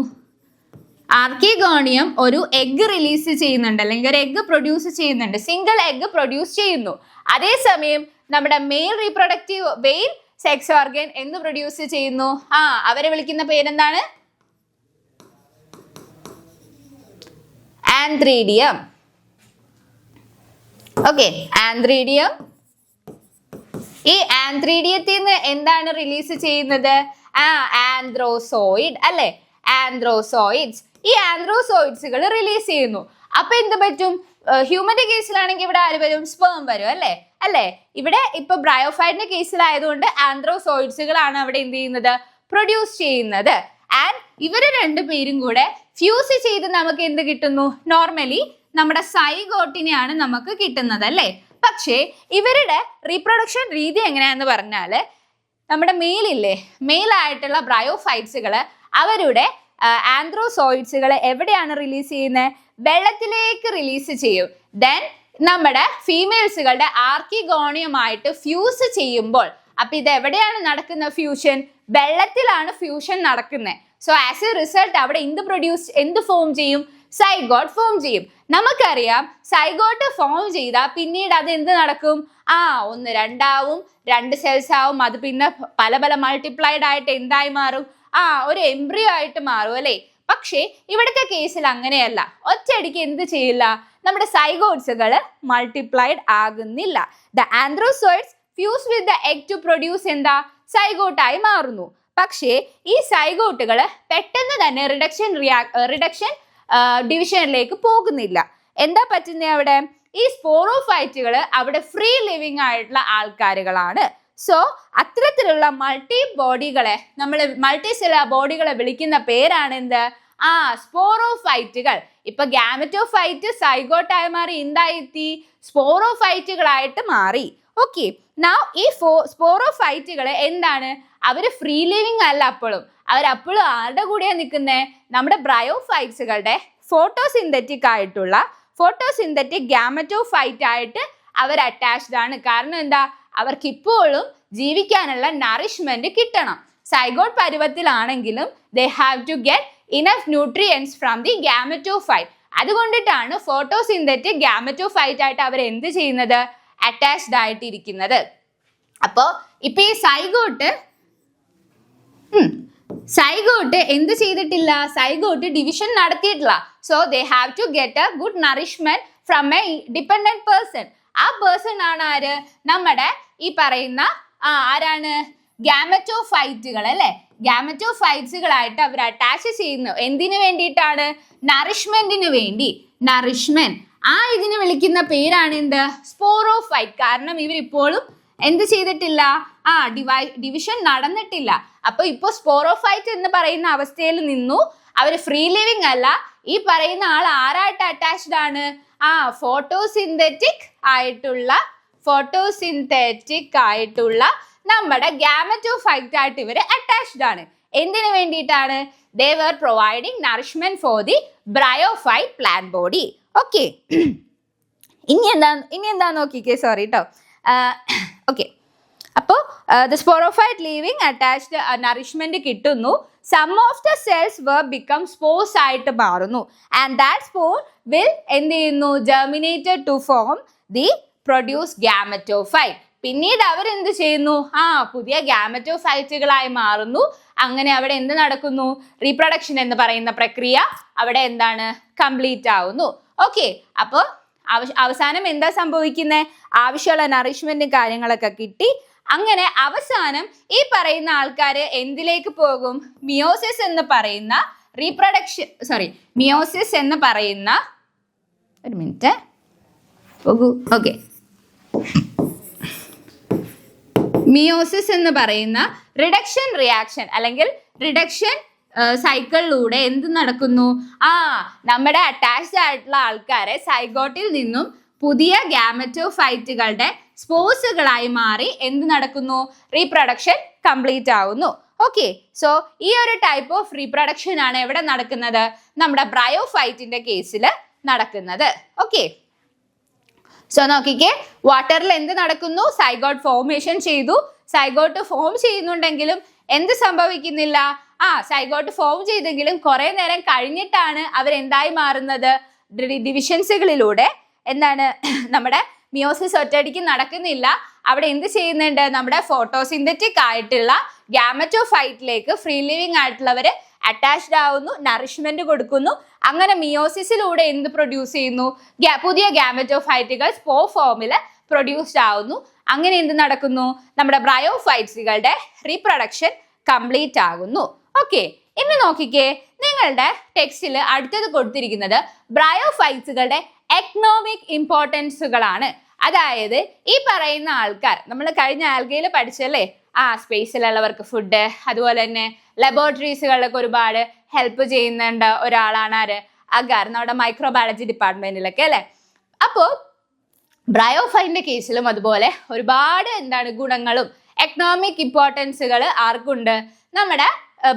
ആർക്കിഗോണിയം ഒരു എഗ് റിലീസ് ചെയ്യുന്നുണ്ട്, അല്ലെങ്കിൽ ഒരു എഗ് പ്രൊഡ്യൂസ് ചെയ്യുന്നുണ്ട്, സിംഗിൾ എഗ് പ്രൊഡ്യൂസ് ചെയ്യുന്നു. അതേസമയം നമ്മുടെ മെയിൽ സെക്സ് ഓർഗൻ എന്ത് പ്രൊഡ്യൂസ് ചെയ്യുന്നു? അവരെ വിളിക്കുന്ന പേരെന്താണ്? ആന്ത്രീഡിയം. ഓക്കെ, ആന്ത്രീഡിയം. ഈ ആന്ത്രീഡിയത്തിൽ നിന്ന് എന്താണ് റിലീസ് ചെയ്യുന്നത്? ആന്ത്രോസോയിഡ് അല്ലെ, ആന്ത്രോസോയിഡ്സ്. ഈ ആന്ത്രോസോയിഡ്സുകൾ റിലീസ് ചെയ്യുന്നു. അപ്പൊ എന്ത് പറ്റും? ഹ്യൂമന്റെ കേസിലാണെങ്കിൽ ഇവിടെ ആര് വരും? സ്പേം വരും അല്ലേ? ഇവിടെ ഇപ്പൊ ബ്രയോഫൈറ്റിന്റെ കേസിലായതുകൊണ്ട് ആന്ത്രോസോയിഡ്സുകളാണ് അവിടെ എന്ത് ചെയ്യുന്നത്? പ്രൊഡ്യൂസ് ചെയ്യുന്നത്. ആൻഡ് ഇവര് രണ്ടുപേരും കൂടെ ഫ്യൂസ് ചെയ്ത് നമുക്ക് എന്ത് കിട്ടുന്നു? നോർമലി നമ്മുടെ സൈഗോട്ടിനെയാണ് നമുക്ക് കിട്ടുന്നത് അല്ലേ? പക്ഷേ ഇവരുടെ റീപ്രൊഡക്ഷൻ രീതി എങ്ങനെയാന്ന് പറഞ്ഞാല്, നമ്മുടെ മെയിലായിട്ടുള്ള ബ്രയോഫൈറ്റ്സുകൾ അവരുടെ ആന്ത്രോസോയിഡ്സുകൾ എവിടെയാണ് റിലീസ് ചെയ്യുന്നത്? വെള്ളത്തിലേക്ക് റിലീസ് ചെയ്യും. ദെൻ നമ്മുടെ ഫീമെയിൽസുകളുടെ ആർക്കിഗോണിയമായിട്ട് ഫ്യൂസ് ചെയ്യുമ്പോൾ, അപ്പൊ ഇത് എവിടെയാണ് നടക്കുന്ന ഫ്യൂഷൻ? വെള്ളത്തിലാണ് ഫ്യൂഷൻ നടക്കുന്നത്. സോ ആസ് എ റിസൾട്ട് അവിടെ എന്ത് ഫോം ചെയ്യും? സൈഗോട്ട് ഫോം ചെയ്യും. നമുക്കറിയാം സൈഗോട്ട് ഫോം ചെയ്താൽ പിന്നീട് അത് എന്ത് നടക്കും? 1 2 ആവും, 2 സെൽസ് ആവും, അത് പിന്നെ പല മൾട്ടിപ്ലൈഡ് ആയിട്ട് എന്തായി മാറും? ഒരു എംബ്രിയോ ആയിട്ട് മാറും അല്ലേ? പക്ഷേ ഇവിടുത്തെ കേസിൽ അങ്ങനെയല്ല. ഒറ്റയടിക്ക് എന്ത് ചെയ്യില്ല? നമ്മുടെ സൈഗോട്സുകൾ മൾട്ടിപ്ലൈഡ് ആകുന്നില്ല. The antherozoids fuse with the egg to produce എന്താ? സൈഗോട്ടായി മാറുന്നു. പക്ഷേ ഈ സൈഗോട്ടുകൾ പെട്ടെന്ന് തന്നെ റിഡക്ഷൻ ഡിവിഷനിലേക്ക് പോകുന്നില്ല. എന്താ പറ്റുന്നത് അവിടെ? ഈ സ്പോറോഫൈറ്റുകൾ അവിടെ ഫ്രീ ലിവിങ് ആയിട്ടുള്ള ആൾക്കാരുകളാണ്. സോ അത്തരത്തിലുള്ള മൾട്ടി സെല്ലുലാർ ബോഡികളെ വിളിക്കുന്ന പേരാണ് എന്ത്? സ്പോറോഫൈറ്റുകൾ. ഇപ്പൊ ഗാമറ്റോഫൈറ്റ് സൈഗോട്ടായി മാറി എന്തായി? സ്പോറോഫൈറ്റുകളായിട്ട് മാറി. ഓക്കെ, നൗ ഈ സ്പോറോഫൈറ്റുകൾ എന്താണ്? അവര് ഫ്രീ ലിവിങ് അല്ല, അവരപ്പോഴും ആരുടെ കൂടെയാണ് നിൽക്കുന്നത്? നമ്മുടെ ബ്രയോഫൈറ്റ്സുകളുടെ ഫോട്ടോസിന്തറ്റിക് ഗാമറ്റോഫൈറ്റ് ആയിട്ട് അവർ അറ്റാച്ച്ഡ് ആണ്. കാരണം എന്താ? അവർക്ക് ഇപ്പോഴും ജീവിക്കാനുള്ള നറിഷ്മെന്റ് കിട്ടണം. സൈഗോട്ട് പരുവത്തിലാണെങ്കിലും they have to get enough nutrients from the gametophyte. അതുകൊണ്ടിട്ടാണ് ഫോട്ടോസിന്തറ്റിക് ഗാമറ്റോഫൈറ്റ് ആയിട്ട് അവർ എന്ത് ചെയ്യുന്നത്? അറ്റാച്ച്ഡ് ആയിട്ടിരിക്കുന്നത്. അപ്പോ ഇപ്പൊ ഈ സൈഗോട്ട് എന്ത് ചെയ്തിട്ടില്ല? സൈഗോട്ട് ഡിവിഷൻ നടത്തിയിട്ടില്ല. So they have to get a good nourishment from a dependent person. ആ പേഴ്സൺ ആണ് ആര്? നമ്മുടെ ഈ പറയുന്ന ആരാണ്? ഗാമറ്റോഫൈറ്റുകൾ അല്ലെ? ഗാമറ്റോഫൈറ്റ്സുകളായിട്ട് അവർ അറ്റാച്ച് ചെയ്യുന്നു. എന്തിനു വേണ്ടിയിട്ടാണ്? നറിഷ്മെന്റിന് വേണ്ടി. നറിഷ്മെന്റ് ഇതിന് വിളിക്കുന്ന പേരാണ് എന്ത്? സ്പോറോഫൈറ്റ്. കാരണം ഇവരിപ്പോഴും എന്ത് ചെയ്തിട്ടില്ല? ഡിവിഷൻ നടന്നിട്ടില്ല. അപ്പൊ ഇപ്പൊ സ്പോറോഫൈറ്റ് എന്ന് പറയുന്ന അവസ്ഥയിൽ നിന്നു അവർ ഫ്രീ ലിവിങ് അല്ല. ഈ പറയുന്ന ആൾ ആരായിട്ട് അറ്റാച്ച്ഡ് ആണ്? ഫോട്ടോസിന്തറ്റിക് ആയിട്ടുള്ള നമ്മുടെ ഗാമറ്റോഫൈറ്റ് ആയിട്ട് ഇവര് അറ്റാച്ച്ഡ് ആണ്. എന്തിനു വേണ്ടിയിട്ടാണ്? they were providing nourishment for the bryophyte plant body. Okay, ഇനി എന്താ നോക്കിക്കേ, സോറി കേട്ടോ. ഓക്കെ, അപ്പോൾ the sporophyte living attached nourishment കിട്ടുന്നു. Some of the cells become spores ആയിട്ട് മാറുന്നു. ആൻഡ് ദാറ്റ് സ്പോർ വിൽ എന്ത് ചെയ്യുന്നു? Germinated to form the produce gametophyte. പിന്നീട് അവരെന്ത് ചെയ്യുന്നു? പുതിയ ഗാമറ്റോഫൈറ്റുകളായി മാറുന്നു. അങ്ങനെ അവിടെ എന്ത് നടക്കുന്നു? റീപ്രൊഡക്ഷൻ എന്ന് പറയുന്ന പ്രക്രിയ അവിടെ എന്താണ്? കംപ്ലീറ്റ് ആവുന്നു. ഓക്കെ, അപ്പോൾ അവസാനം എന്താ സംഭവിക്കുന്നത്? ആവശ്യമുള്ള നറിഷ്മെന്റും കാര്യങ്ങളൊക്കെ കിട്ടി. അങ്ങനെ അവസാനം ഈ പറയുന്ന ആൾക്കാര് എന്തിലേക്ക് പോകും? മിയോസിസ് എന്ന് പറയുന്ന ഒരു മിനിറ്റ് പോകൂ. ഓക്കെ, മിയോസിസ് എന്ന് പറയുന്ന റിഡക്ഷൻ റിയാക്ഷൻ അല്ലെങ്കിൽ റിഡക്ഷൻ സൈക്കിളിലൂടെ എന്ത് നടക്കുന്നു? നമ്മുടെ അറ്റാച്ച്ഡ് ആയിട്ടുള്ള ആൾക്കാരെ സൈഗോട്ടിൽ നിന്നും പുതിയ ഗാമറ്റോഫൈറ്റുകളുടെ സ്പോർസുകളായി മാറി എന്ത് നടക്കുന്നു? റീപ്രൊഡക്ഷൻ കംപ്ലീറ്റ് ആവുന്നു. ഓക്കെ, സോ ഈ ഒരു ടൈപ്പ് ഓഫ് റീപ്രൊഡക്ഷൻ ആണ് എവിടെ നടക്കുന്നത്? നമ്മുടെ ബ്രയോഫൈറ്റിന്റെ കേസിൽ നടക്കുന്നത്. ഓക്കെ, സോ നോക്കിക്കേ, വാട്ടറിൽ എന്ത് നടക്കുന്നു? സൈഗോട്ട് ഫോർമേഷൻ ചെയ്തു. സൈഗോട്ട് ഫോം ചെയ്യുന്നുണ്ടെങ്കിലും എന്ത് സംഭവിക്കുന്നില്ല? സൈഗോട്ട് ഫോം ചെയ്തെങ്കിലും കുറെ നേരം കഴിഞ്ഞിട്ടാണ് അവരെന്തായി മാറുന്നത്? ഡിവിഷൻസുകളിലൂടെ എന്താണ് നമ്മുടെ മിയോസിസ് ഒറ്റയടിക്ക് നടക്കുന്നില്ല. അവിടെ എന്ത് ചെയ്യുന്നുണ്ട്? നമ്മുടെ ഫോട്ടോസിന്തറ്റിക് ആയിട്ടുള്ള ഗാമറ്റോഫൈറ്റിലേക്ക് ഫ്രീ ലിവിങ് ആയിട്ടുള്ളവര് അറ്റാച്ച്ഡ് ആവുന്നു, നറിഷ്മെന്റ് കൊടുക്കുന്നു. അങ്ങനെ മിയോസിസിലൂടെ എന്ത് പ്രൊഡ്യൂസ് ചെയ്യുന്നു? പുതിയ ഗാമറ്റോഫൈറ്റുകൾ സ്പോർ ഫോമിൽ പ്രൊഡ്യൂസ്ഡ് ആവുന്നു. അങ്ങനെ എന്ത് നടക്കുന്നു? നമ്മുടെ ബ്രയോഫൈറ്റ്സുകളുടെ റീപ്രൊഡക്ഷൻ കംപ്ലീറ്റ് ആകുന്നു. ഓക്കെ, ഇനി നോക്കിക്കേ, നിങ്ങളുടെ ടെക്സ്റ്റിൽ അടുത്തത് കൊടുത്തിരിക്കുന്നത് ബ്രയോഫൈറ്റ്സുകളുടെ എക്കണോമിക് ഇമ്പോർട്ടൻസുകളാണ്. അതായത് ഈ പറയുന്ന ആൾക്കാർ നമ്മൾ കഴിഞ്ഞ ആൽഗയിൽ പഠിച്ചല്ലേ, സ്പേസിലുള്ളവർക്ക് ഫുഡ്, അതുപോലെ തന്നെ ലബോറട്ടറീസുകളിലൊക്കെ ഒരുപാട് ഹെൽപ്പ് ചെയ്യുന്നുണ്ട് ഒരാളാണ് ആര്? അഗാർ, നമ്മുടെ മൈക്രോബയോളജി ഡിപ്പാർട്ട്മെന്റിലൊക്കെ അല്ലെ. അപ്പോൾ ബ്രയോഫൈറ്റിന്റെ കേസിലും അതുപോലെ ഒരുപാട് ഗുണങ്ങളും എക്കണോമിക് ഇമ്പോർട്ടൻസുകൾ ആർക്കുണ്ട്? നമ്മുടെ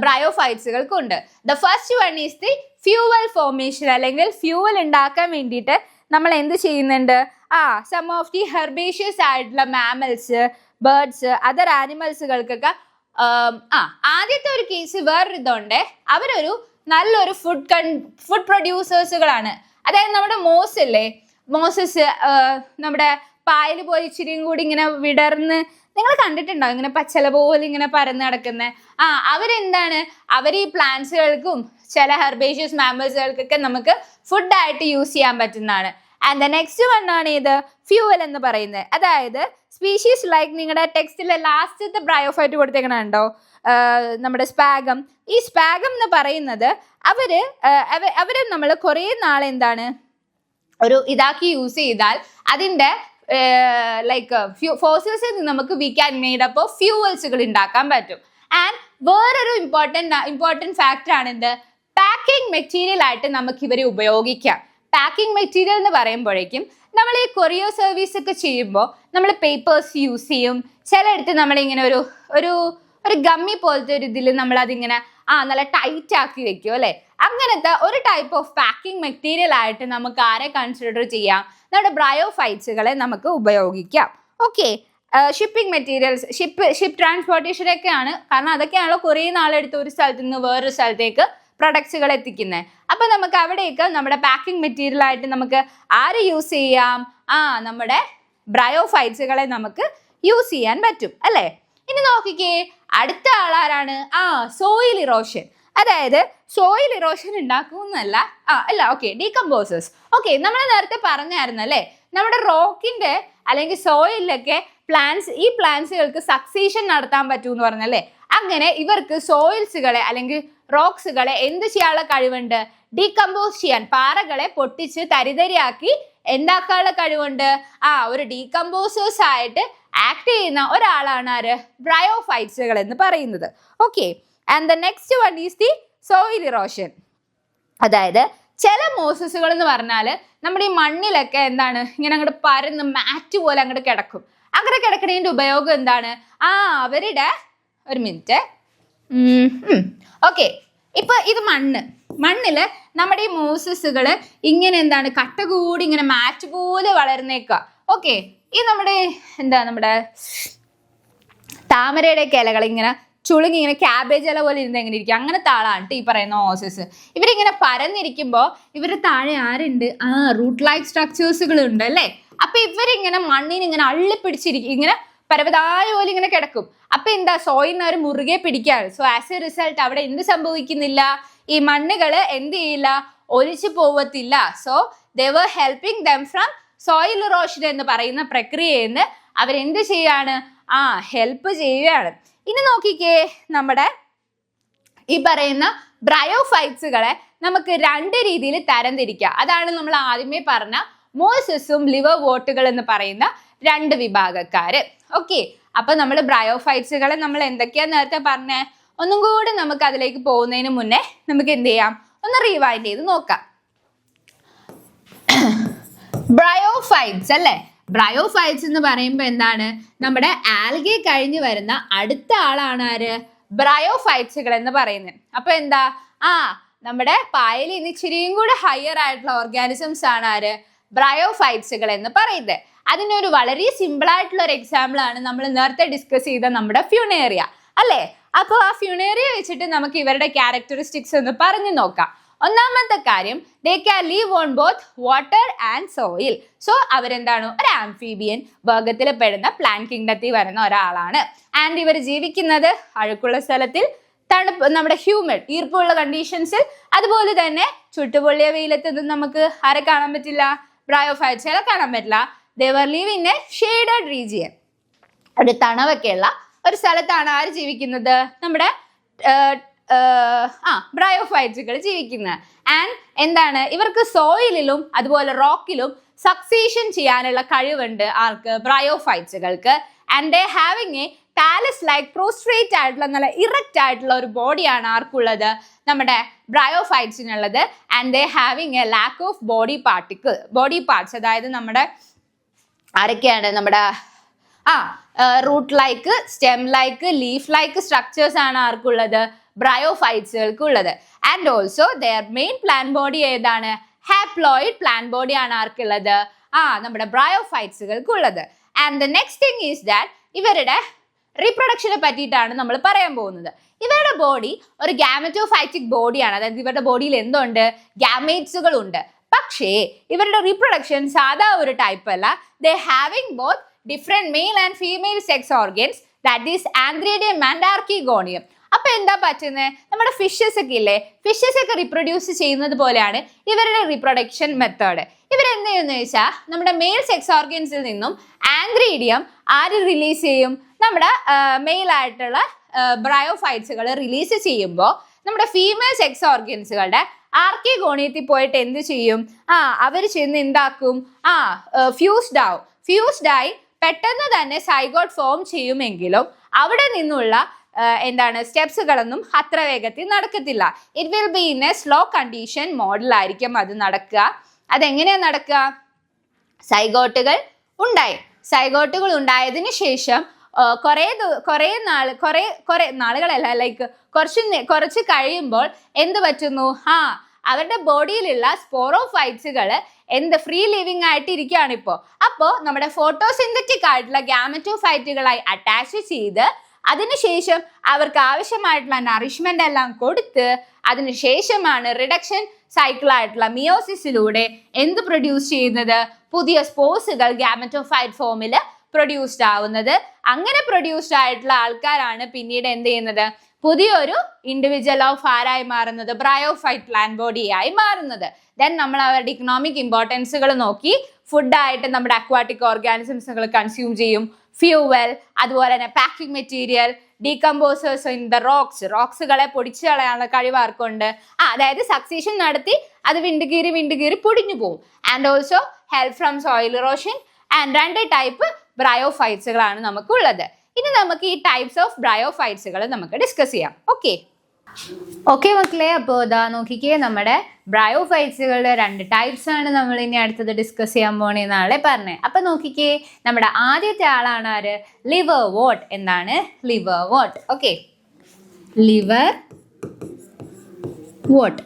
ബ്രയോഫൈറ്റ്സുകൾക്കുണ്ട്. The first one is the fuel formation, അല്ലെങ്കിൽ ഫ്യൂവൽ ഉണ്ടാക്കാൻ വേണ്ടിയിട്ട് നമ്മൾ എന്ത് ചെയ്യുന്നുണ്ട്? സം ഓഫ് ദി ഹെർബേഷ്യസ് ആയിട്ടുള്ള മാമൽസ്, ബേർഡ്സ്, അതർ ആനിമൽസുകൾക്കൊക്കെ ആദ്യത്തെ ഒരു കേസ് വേറൊരു ഇതുണ്ട്, അവരൊരു നല്ലൊരു ഫുഡ് പ്രൊഡ്യൂസേഴ്സുകളാണ്. അതായത് നമ്മുടെ മോസസ് നമ്മുടെ പായൽ പോയി ഇച്ചിരിയും കൂടി ഇങ്ങനെ വിടർന്ന്, നിങ്ങൾ കണ്ടിട്ടുണ്ടോ ഇങ്ങനെ പച്ചല പോലെ ഇങ്ങനെ പരന്ന് കിടക്കുന്നത്? അവരെന്താണ്, അവർ ഈ പ്ലാന്റ്സുകൾക്കും ചില ഹെർബേഷ്യസ് മാമൽസുകൾക്കൊക്കെ നമുക്ക് ഫുഡായിട്ട് യൂസ് ചെയ്യാൻ പറ്റുന്നതാണ്. ആൻഡ് ദ നെക്സ്റ്റ് വൺ ആണ് ഇത് ഫ്യൂവൽ എന്ന് പറയുന്നത്. അതായത് സ്പീഷീസ് ലൈക്ക്, നിങ്ങളുടെ ടെക്സ്റ്റിലെ ലാസ്റ്റത്തെ ബ്രയോഫൈറ്റ് കൊടുത്തേക്കണുണ്ടോ? നമ്മുടെ സ്പാഗം. ഈ സ്പാഗം എന്ന് പറയുന്നത് അവര് നമ്മൾ കുറേ നാൾ ഒരു ഇതാക്കി യൂസ് ചെയ്താൽ അതിൻ്റെ ഫോസിൽസിൽ നിന്ന് നമുക്ക് we can made up of ഫ്യൂവൽസുകൾ ഉണ്ടാക്കാൻ പറ്റും. ആൻഡ് വേറൊരു ഇമ്പോർട്ടൻറ്റ് ഫാക്ടർ ആണ് എന്ത്? പാക്കിംഗ് മെറ്റീരിയൽ ആയിട്ട് നമുക്ക് ഇവരെ ഉപയോഗിക്കാം. പാക്കിംഗ് മെറ്റീരിയൽ എന്ന് പറയുമ്പോഴേക്കും നമ്മൾ ഈ കൊറിയർ സർവീസ് ഒക്കെ ചെയ്യുമ്പോൾ നമ്മൾ പേപ്പേഴ്സ് യൂസ് ചെയ്യും. ചിലയിടത്ത് നമ്മളിങ്ങനെ ഒരു ഗമ്മി പോലത്തെ ഒരു ഇതിൽ നമ്മളതിങ്ങനെ നല്ല ടൈറ്റ് ആക്കി വെക്കും അല്ലെ. അങ്ങനത്തെ ഒരു ടൈപ്പ് ഓഫ് പാക്കിംഗ് മെറ്റീരിയൽ ആയിട്ട് നമുക്ക് ആരെ കൺസിഡർ ചെയ്യാം? നമ്മുടെ ബ്രയോഫൈറ്റ്സുകളെ നമുക്ക് ഉപയോഗിക്കാം. ഓക്കെ, ഷിപ്പിംഗ് മെറ്റീരിയൽസ്, ഷിപ്പ് ട്രാൻസ്പോർട്ടേഷനൊക്കെയാണ്. കാരണം അതൊക്കെയാണല്ലോ കുറേ നാളെടുത്ത് ഒരു സ്ഥലത്ത് നിന്ന് വേറൊരു സ്ഥലത്തേക്ക് പ്രൊഡക്ട്സുകൾ എത്തിക്കുന്നത്. അപ്പം നമുക്ക് അവിടെയൊക്കെ നമ്മുടെ പാക്കിംഗ് മെറ്റീരിയൽ ആയിട്ട് നമുക്ക് ആര് യൂസ് ചെയ്യാം? നമ്മുടെ ബ്രയോഫൈറ്റ്സുകളെ നമുക്ക് യൂസ് ചെയ്യാൻ പറ്റും അല്ലേ. ഇനി നോക്കിക്കേ, അടുത്ത ആളാരാണ്? Soil erosion. അതായത് സോയിൽ ഇറോഷൻ ഉണ്ടാക്കുന്നല്ല ഡീകമ്പോസേഴ്സ്. ഓക്കെ, നമ്മൾ നേരത്തെ പറഞ്ഞായിരുന്നു അല്ലേ, നമ്മുടെ റോക്കിന്റെ അല്ലെങ്കിൽ സോയിലൊക്കെ ഈ പ്ലാന്റ്സുകൾക്ക് സക്സീഷൻ നടത്താൻ പറ്റുമെന്ന് പറഞ്ഞല്ലേ. അങ്ങനെ ഇവർക്ക് സോയിൽസുകളെ അല്ലെങ്കിൽ റോക്സുകളെ എന്ത് ചെയ്യാനുള്ള കഴിവുണ്ട്? ഡീകമ്പോസ് ചെയ്യാൻ, പാറകളെ പൊട്ടിച്ച് തരിതരിയാക്കി എന്താക്കാനുള്ള കഴിവുണ്ട്? ഒരു ഡീകമ്പോസേഴ്സ് ആയിട്ട് ആക്ട് ചെയ്യുന്ന ഒരാളാണ് ആര്? ബ്രയോഫൈറ്റ്സുകൾ എന്ന് പറയുന്നത്. Okay, and the next one is the soil erosion. അതായത് ചില മോസസുകൾ എന്ന് പറഞ്ഞാൽ നമ്മുടെ ഈ മണ്ണിലൊക്കെ ഇങ്ങനെ അങ്ങോട്ട് പരന്ന് മാറ്റ് പോലെ അങ്ങോട്ട് കിടക്കും. അങ്ങനെ കിടക്കുന്നതിൻ്റെ ഉപയോഗം എന്താണ്? അവരുടെ ഒരു മിനിറ്റ്. ഓക്കെ, ഇപ്പൊ ഇത് മണ്ണില് നമ്മുടെ ഈ മോസസുകൾ ഇങ്ങനെ കട്ട കൂടി ഇങ്ങനെ മാറ്റ് പോലെ വളർന്നേക്കുക. ഓക്കെ, ഈ നമ്മുടെ താമരയുടെ ഇലകൾ ഇങ്ങനെ ചുളുങ്ങി ഇങ്ങനെ ക്യാബേജ് ഇല പോലെ ഇരുന്ന് എങ്ങനെ ഇരിക്കും, അങ്ങനത്തെ ആളാണ് ഈ പറയുന്ന ഓസസ്. ഇവരിങ്ങനെ പരന്നിരിക്കുമ്പോൾ ഇവരുടെ താഴെ ആരുണ്ട്? റൂട്ട് ലൈക്ക് സ്ട്രക്ചേഴ്സുകൾ ഉണ്ട് അല്ലേ. അപ്പൊ ഇവരിങ്ങനെ മണ്ണിന് ഇങ്ങനെ അള്ളിപ്പിടിച്ചിരിക്കും, ഇങ്ങനെ പരവതായ പോലെ ഇങ്ങനെ കിടക്കും. അപ്പൊ എന്താ, സോയിന്ന് അവർ മുറുകെ പിടിക്കാറ്. സോ ആസ് എ റിസൾട്ട് അവിടെ എന്ത് സംഭവിക്കുന്നില്ല? ഈ മണ്ണുകൾ എന്ത് ചെയ്യില്ല? ഒലിച്ചു പോവത്തില്ല. So they were helping them from soil erosion എന്ന് പറയുന്ന പ്രക്രിയയിൽ നിന്ന് അവരെന്ത് ചെയ്യാണ്? ഹെൽപ്പ് ചെയ്യുകയാണ്. ഇനി നോക്കിക്കേ, നമ്മുടെ ഈ പറയുന്ന ബ്രയോഫൈറ്റ്സുകളെ നമുക്ക് രണ്ട് രീതിയിൽ തരംതിരിക്കാം. അതാണ് നമ്മൾ ആദ്യമേ പറഞ്ഞ മോസസും ലിവർ വോട്ടുകൾ എന്ന് പറയുന്ന രണ്ട് വിഭാഗക്കാര്. ഓക്കെ, അപ്പൊ നമ്മൾ ബ്രയോഫൈറ്റ്സുകളെ നമ്മൾ എന്തൊക്കെയാ നേരത്തെ പറഞ്ഞേ? ഒന്നും കൂടി നമുക്ക് അതിലേക്ക് പോകുന്നതിന് മുന്നേ നമുക്ക് എന്ത് ചെയ്യാം? ഒന്ന് റീവൈൻഡ് ചെയ്ത് നോക്കാം. ബ്രയോഫൈറ്റ്സ് അല്ലേ, ബ്രയോഫൈറ്റ്സ് എന്ന് പറയുമ്പോൾ എന്താണ്, നമ്മുടെ ആൽഗെ കഴിഞ്ഞ് വരുന്ന അടുത്ത ആളാണ് ആര്, ബ്രയോഫൈറ്റ്സുകൾ എന്ന് പറയുന്നത്. അപ്പൊ എന്താ, നമ്മുടെ പായലിൽ നിന്ന് ഇച്ചിരിയും കൂടെ ഹയർ ആയിട്ടുള്ള ഓർഗാനിസംസ് ആണ് ആര്, ബ്രയോഫൈറ്റ്സുകൾ എന്ന് പറയുന്നത്. അതിനൊരു വളരെ സിമ്പിൾ ആയിട്ടുള്ള ഒരു എക്സാമ്പിൾ ആണ് നമ്മൾ നേരത്തെ ഡിസ്കസ് ചെയ്ത നമ്മുടെ ഫ്യൂണേറിയ അല്ലേ. അപ്പോൾ ആ ഫ്യൂണേറിയ വെച്ചിട്ട് നമുക്ക് ഇവരുടെ ക്യാരക്ടറിസ്റ്റിക്സ് ഒന്ന് പറഞ്ഞു നോക്കാം. ഒന്നാമത്തെ കാര്യം, ദേ can leave on both water and soil. So അവരെന്താണ്, ഒരു ആംഫീബിയൻ വർഗത്തിൽ പെടുന്ന പ്ലാന്റ് കിങ്ഡത്തിൽ വരുന്ന ഒരാളാണ്. ആൻഡ് ഇവർ ജീവിക്കുന്നത് അഴുക്കുള്ള സ്ഥലത്തിൽ, തണുപ്പ്, നമ്മുടെ ഹ്യൂമിഡ് ഈർപ്പുള്ള കണ്ടീഷൻസിൽ, അതുപോലെ തന്നെ ചുട്ടുപൊള്ളിയ വെയിലത്ത് നമുക്ക് ആരെ കാണാൻ പറ്റില്ല, ബ്രയോഫൈറ്റ്സുകളെ കാണാൻ പറ്റില്ല. They were live in a shaded region. ഒരു തണവൊക്കെയുള്ള ഒരു സ്ഥലത്താണ് ആര് ജീവിക്കുന്നത്, നമ്മുടെ ബ്രയോഫൈറ്റ്സുകൾ ജീവിക്കുന്നത്. ആൻഡ് എന്താണ്, ഇവർക്ക് സോയിലിലും അതുപോലെ റോക്കിലും സക്സീഷൻ ചെയ്യാനുള്ള കഴിവുണ്ട് ആർക്ക്, ബ്രയോഫൈറ്റ്സുകൾക്ക്. And they having a thallus like prostrate ആയിട്ടുള്ള നല്ല ഇറക്റ്റ് ആയിട്ടുള്ള ഒരു ബോഡിയാണ് ആർക്കുള്ളത്, നമ്മുടെ ബ്രയോഫൈറ്റ്സിനുള്ളത്. And they having a lack of body parts, അതായത് നമ്മുടെ ആരൊക്കെയാണ്, നമ്മുടെ root like, stem like, leaf like structures ആണ് ആർക്കുള്ളത്, ബ്രയോഫൈറ്റ്സുകൾക്ക് ഉള്ളത്. And also their main plan body ഏതാണ്, ഹാപ്ലോയിഡ് പ്ലാൻ ബോഡി ആണ് ആർക്കുള്ളത്, നമ്മുടെ ബ്രയോഫൈറ്റ്സുകൾക്ക് ഉള്ളത്. And the next thing is that ഇവരുടെ റീപ്രൊഡക്ഷനെ പറ്റിയിട്ടാണ് നമ്മൾ പറയാൻ പോകുന്നത്. ഇവരുടെ ബോഡി ഒരു ഗാമറ്റോഫൈറ്റിക് ബോഡിയാണ്, അതായത് ഇവരുടെ ബോഡിയിൽ എന്തുണ്ട്, ഗാമേറ്റ്സുകൾ ഉണ്ട്. പക്ഷേ ഇവരുടെ റീപ്രൊഡക്ഷൻ സാധാ ഒരു ടൈപ്പ് അല്ല. They having both different male and female sex organs, that is antheridium and archegonium. അപ്പൊ എന്താ പറ്റുന്നത്, നമ്മുടെ ഫിഷസ് ഒക്കെ ഇല്ലേ, ഫിഷസ് ഒക്കെ റീപ്രൊഡ്യൂസ് ചെയ്യുന്നത് പോലെയാണ് ഇവരുടെ റീപ്രൊഡക്ഷൻ മെത്തേഡ്. ഇവരെന്ത് ചെയ്യുന്ന വെച്ചാൽ നമ്മുടെ മെയിൽ സെക്സ് ഓർഗൻസിൽ നിന്നും ആന്ത്രിഡിയം ആര് റിലീസ് ചെയ്യും, നമ്മുടെ മെയിൽ ആയിട്ടുള്ള ബ്രയോഫൈറ്റ്സുകൾ റിലീസ് ചെയ്യുമ്പോൾ നമ്മുടെ ഫീമെയിൽ സെക്സ് ഓർഗൻസുകളുടെ ആർക്കിഗോണിയത്തിൽ പോയിട്ട് എന്ത് ചെയ്യും, അവർ ചെന്ന് എന്താക്കും, ഫ്യൂസ്ഡ് ആയി പെട്ടെന്ന് തന്നെ സൈഗോട്ട് ഫോം ചെയ്യുമെങ്കിലും അവിടെ നിന്നുള്ള എന്താണ് സ്റ്റെപ്സുകളൊന്നും അത്ര വേഗത്തിൽ നടക്കത്തില്ല. It will be in a slow condition മോഡലായിരിക്കും അത് നടക്കുക. അതെങ്ങനെയാണ് നടക്കുക, സൈഗോട്ടുകൾ ഉണ്ടായതിനു ശേഷം കുറേ നാളുകളല്ല, ലൈക്ക് കുറച്ച് കഴിയുമ്പോൾ എന്ത് പറ്റുന്നു, അവരുടെ ബോഡിയിലുള്ള സ്പോറോഫൈറ്റ്സുകൾ ഫ്രീ ലിവിങ് ആയിട്ട് ഇരിക്കുകയാണ് ഇപ്പോൾ. അപ്പോൾ നമ്മുടെ ഫോട്ടോസിന്തറ്റിക് ആയിട്ടുള്ള ഗാമറ്റോഫൈറ്റുകളായി അറ്റാച്ച് ചെയ്ത് അതിനുശേഷം അവർക്ക് ആവശ്യമായിട്ടുള്ള നറിഷ്മെന്റ് എല്ലാം കൊടുത്ത് അതിനുശേഷമാണ് റിഡക്ഷൻ സൈക്കിൾ ആയിട്ടുള്ള മിയോസിസിലൂടെ എന്ത് പ്രൊഡ്യൂസ് ചെയ്യുന്നത്, പുതിയ സ്പോർസുകൾ ഗാമറ്റോഫൈറ്റ് ഫോമിൽ പ്രൊഡ്യൂസ്ഡ് ആവുന്നത്. അങ്ങനെ പ്രൊഡ്യൂസ്ഡ് ആയിട്ടുള്ള ആൾക്കാരാണ് പിന്നീട് എന്ത് ചെയ്യുന്നത്, പുതിയൊരു ഇൻഡിവിജ്വൽ ഓഫ് ആരായി മാറുന്നത്, ബ്രയോഫൈറ്റ് പ്ലാന്റ് ബോഡി ആയി മാറുന്നത്. ദെൻ നമ്മൾ അവരുടെ ഇക്കണോമിക് ഇമ്പോർട്ടൻസുകൾ നോക്കി, ഫുഡായിട്ട് നമ്മുടെ അക്വാട്ടിക് ഓർഗാനിസംസുകൾ കൺസ്യൂം ചെയ്യും, ഫ്യൂവൽ, അതുപോലെ തന്നെ packing material, decomposers in the റോക്സുകളെ പൊടിച്ചു കളയാനുള്ള കഴിവാർക്കുണ്ട്. അതായത് സക്സീഷൻ നടത്തി അത് വിണ്ടുകീറി പൊടിഞ്ഞു പോകും. And also help from soil erosion. And 2 type ബ്രയോഫൈറ്റ്സുകളാണ് നമുക്കുള്ളത്. ഇനി നമുക്ക് ഈ ടൈപ്സ് ഓഫ് ബ്രയോഫൈറ്റ്സുകൾ നമുക്ക് ഡിസ്കസ് ചെയ്യാം. ഓക്കെ മക്കളെ, അപ്പോൾ ഇതാ നോക്കിക്കേ, നമ്മുടെ ബ്രയോഫൈറ്റ്സുകളുടെ 2 ടൈപ്സ് ആണ് നമ്മൾ ഇനി അടുത്തത് ഡിസ്കസ് ചെയ്യാൻ പോണെന്നാളെ പറഞ്ഞത്. അപ്പൊ നോക്കിക്കേ, നമ്മുടെ ആദ്യത്തെ ആളാണ് ആര്, ലിവർ വോട്ട്. എന്താണ് liver vote? Liver vote.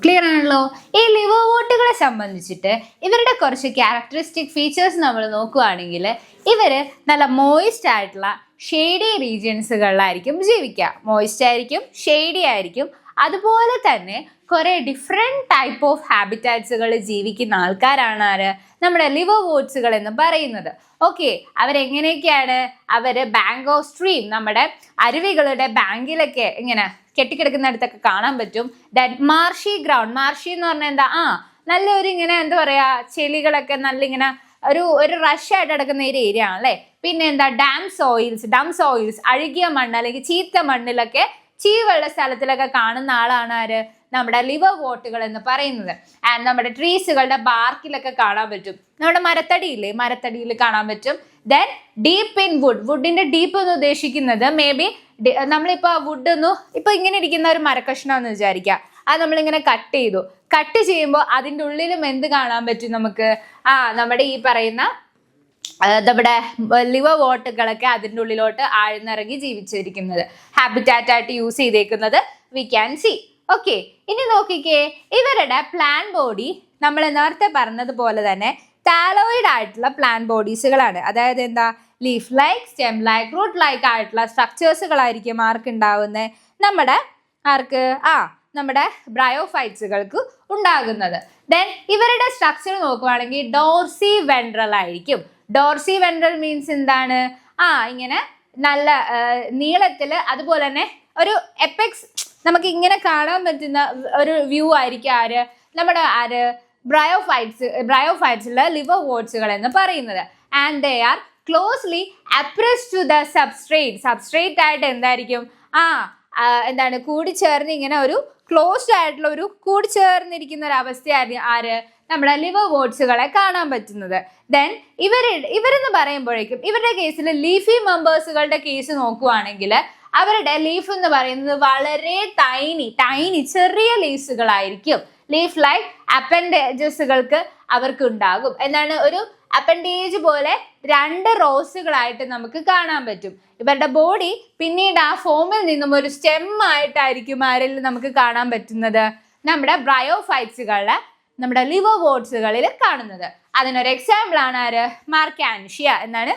Clear ആണല്ലോ. ഈ ലിവർ വോട്ടുകളെ സംബന്ധിച്ചിട്ട് ഇവരുടെ കുറച്ച് ക്യാരക്ടറിസ്റ്റിക് ഫീച്ചേഴ്സ് നമ്മൾ നോക്കുകയാണെങ്കിൽ, ഇവര് നല്ല മോയിസ്റ്റ് ആയിട്ടുള്ള ഷെയ്ഡി റീജിയൻസുകളിലായിരിക്കും ജീവിക്കുക. മോയിസ്റ്റ് ആയിരിക്കും, ഷെയ്ഡി ആയിരിക്കും. അതുപോലെ തന്നെ കുറെ ഡിഫറെൻറ്റ് ടൈപ്പ് ഓഫ് ഹാബിറ്റാറ്റ്സുകൾ ജീവിക്കുന്ന ആൾക്കാരാണ് ആര്, നമ്മുടെ ലിവർ വോട്ട്സുകൾ എന്ന് പറയുന്നത്. അവരെങ്ങനെയൊക്കെയാണ്, അവര് ബാങ്ക് ഓഫ് സ്ട്രീം, നമ്മുടെ അരുവികളുടെ ബാങ്കിലൊക്കെ ഇങ്ങനെ കെട്ടിക്കിടക്കുന്നിടത്തൊക്കെ കാണാൻ പറ്റും. That marshy ground. മാർഷി എന്ന് പറഞ്ഞാൽ എന്താ, നല്ലൊരു ഇങ്ങനെ എന്താ പറയാ, ചെളികളൊക്കെ നല്ല ഇങ്ങനെ ഒരു റഷ് ആയിട്ട് കിടക്കുന്ന ഒരു ഏരിയ ആണല്ലേ. പിന്നെ എന്താ, ഡം സോയിൽസ്, അഴുകിയ മണ്ണ് അല്ലെങ്കിൽ ചീത്ത മണ്ണിലൊക്കെ, ചീവുള്ള സ്ഥലത്തിലൊക്കെ കാണുന്ന ആളാണ് ആര്, നമ്മുടെ ലിവർ വോട്ടുകൾ എന്ന് പറയുന്നത്. ആൻഡ് നമ്മുടെ ട്രീസുകളുടെ ബാർക്കിലൊക്കെ കാണാൻ പറ്റും. നമ്മുടെ മരത്തടിയിൽ കാണാൻ പറ്റും. ദെൻ ഡീപ്പ് ഇൻ വുഡിന്റെ ഡീപ്പ് എന്ന് ഉദ്ദേശിക്കുന്നത് മേ ബി നമ്മളിപ്പോൾ വുഡ് ഇപ്പൊ ഇങ്ങനെ ഇരിക്കുന്ന ഒരു മരക്കഷ്ണം എന്ന് വിചാരിക്കുക. അത് നമ്മളിങ്ങനെ കട്ട് ചെയ്തു. കട്ട് ചെയ്യുമ്പോൾ അതിൻ്റെ ഉള്ളിലും എന്ത് കാണാൻ പറ്റും നമുക്ക്? നമ്മുടെ ഈ പറയുന്ന നമ്മുടെ ലിവർ വോട്ടുകളൊക്കെ അതിൻ്റെ ഉള്ളിലോട്ട് ആഴ്ന്നിറങ്ങി ജീവിച്ചിരിക്കുന്നത്, ഹാബിറ്റാറ്റ് ആയിട്ട് യൂസ് ചെയ്തേക്കുന്നത് വി ക്യാൻ സി. ഓക്കെ, ഇനി നോക്കിക്കേ, ഇവരുടെ പ്ലാൻ ബോഡി നമ്മൾ നേരത്തെ പറഞ്ഞതുപോലെ തന്നെ താലോയിഡ് ആയിട്ടുള്ള പ്ലാൻ ബോഡീസുകളാണ്. അതായത് എന്താ, leaf like, stem like, root like ആയിട്ടുള്ള സ്ട്രക്ചേഴ്സുകളായിരിക്കും ഉണ്ടാവുന്നത് നമ്മുടെ ബ്രയോഫൈറ്റ്സുകൾക്ക് ഉണ്ടാകുന്നത്. ദെൻ ഇവരുടെ സ്ട്രക്ചർ നോക്കുവാണെങ്കിൽ ഡോർസി വെൻട്രൽ ആയിരിക്കും. ഡോർസി വെൻട്രൽ മീൻസ് എന്താണ്? ഇങ്ങനെ നല്ല നീളത്തില്, അതുപോലെ തന്നെ ഒരു എപ്പെക്സ് നമുക്ക് ഇങ്ങനെ കാണാൻ പറ്റുന്ന ഒരു വ്യൂ ആയിരിക്കും നമ്മുടെ ബ്രയോഫൈറ്റ്സിലെ ലിവർ വോട്ട്സുകൾ എന്ന് പറയുന്നത്. And they are closely appressed to the substrate ആയിട്ട് എന്തായിരിക്കും? എന്താണ്, കൂടിച്ചേർന്ന് ഇങ്ങനെ ഒരു ക്ലോസ്ഡ് ആയിട്ടുള്ള ഒരു കൂടിച്ചേർന്നിരിക്കുന്ന ഒരു അവസ്ഥയായിരിക്കും നമ്മുടെ ലിവർ വോട്ട്സുകളെ കാണാൻ പറ്റുന്നത്. ദെൻ ഇവരെന്ന് പറയുമ്പോഴേക്കും ഇവരുടെ കേസിൽ ലീഫി മെമ്പേഴ്സുകളുടെ കേസ് നോക്കുവാണെങ്കിൽ അവരുടെ ലീഫ് എന്ന് പറയുന്നത് വളരെ ടൈനി ചെറിയ ലീഫ്സുകളായിരിക്കും. ലീഫ് ലൈക്ക് അപ്പൻഡേജസുകൾക്ക് അവർക്ക് ഉണ്ടാകും. എന്താണ്, ഒരു അപ്പൻഡേജ് പോലെ 2 റോസുകളായിട്ട് നമുക്ക് കാണാൻ പറ്റും. ഇവരുടെ ബോഡി പിന്നീട് ആ ഫോമിൽ നിന്നും ഒരു സ്റ്റെം ആയിട്ടായിരിക്കും ആരിൽ നമുക്ക് കാണാൻ പറ്റുന്നത്? നമ്മുടെ ബ്രയോഫൈറ്റ്സുകളുടെ നമ്മുടെ ലിവർ വോട്ട്സുകളിൽ കാണുന്നത്. അതിനൊരു എക്സാമ്പിൾ ആണ് മാർക്കാൻഷ്യ. എന്താണ്?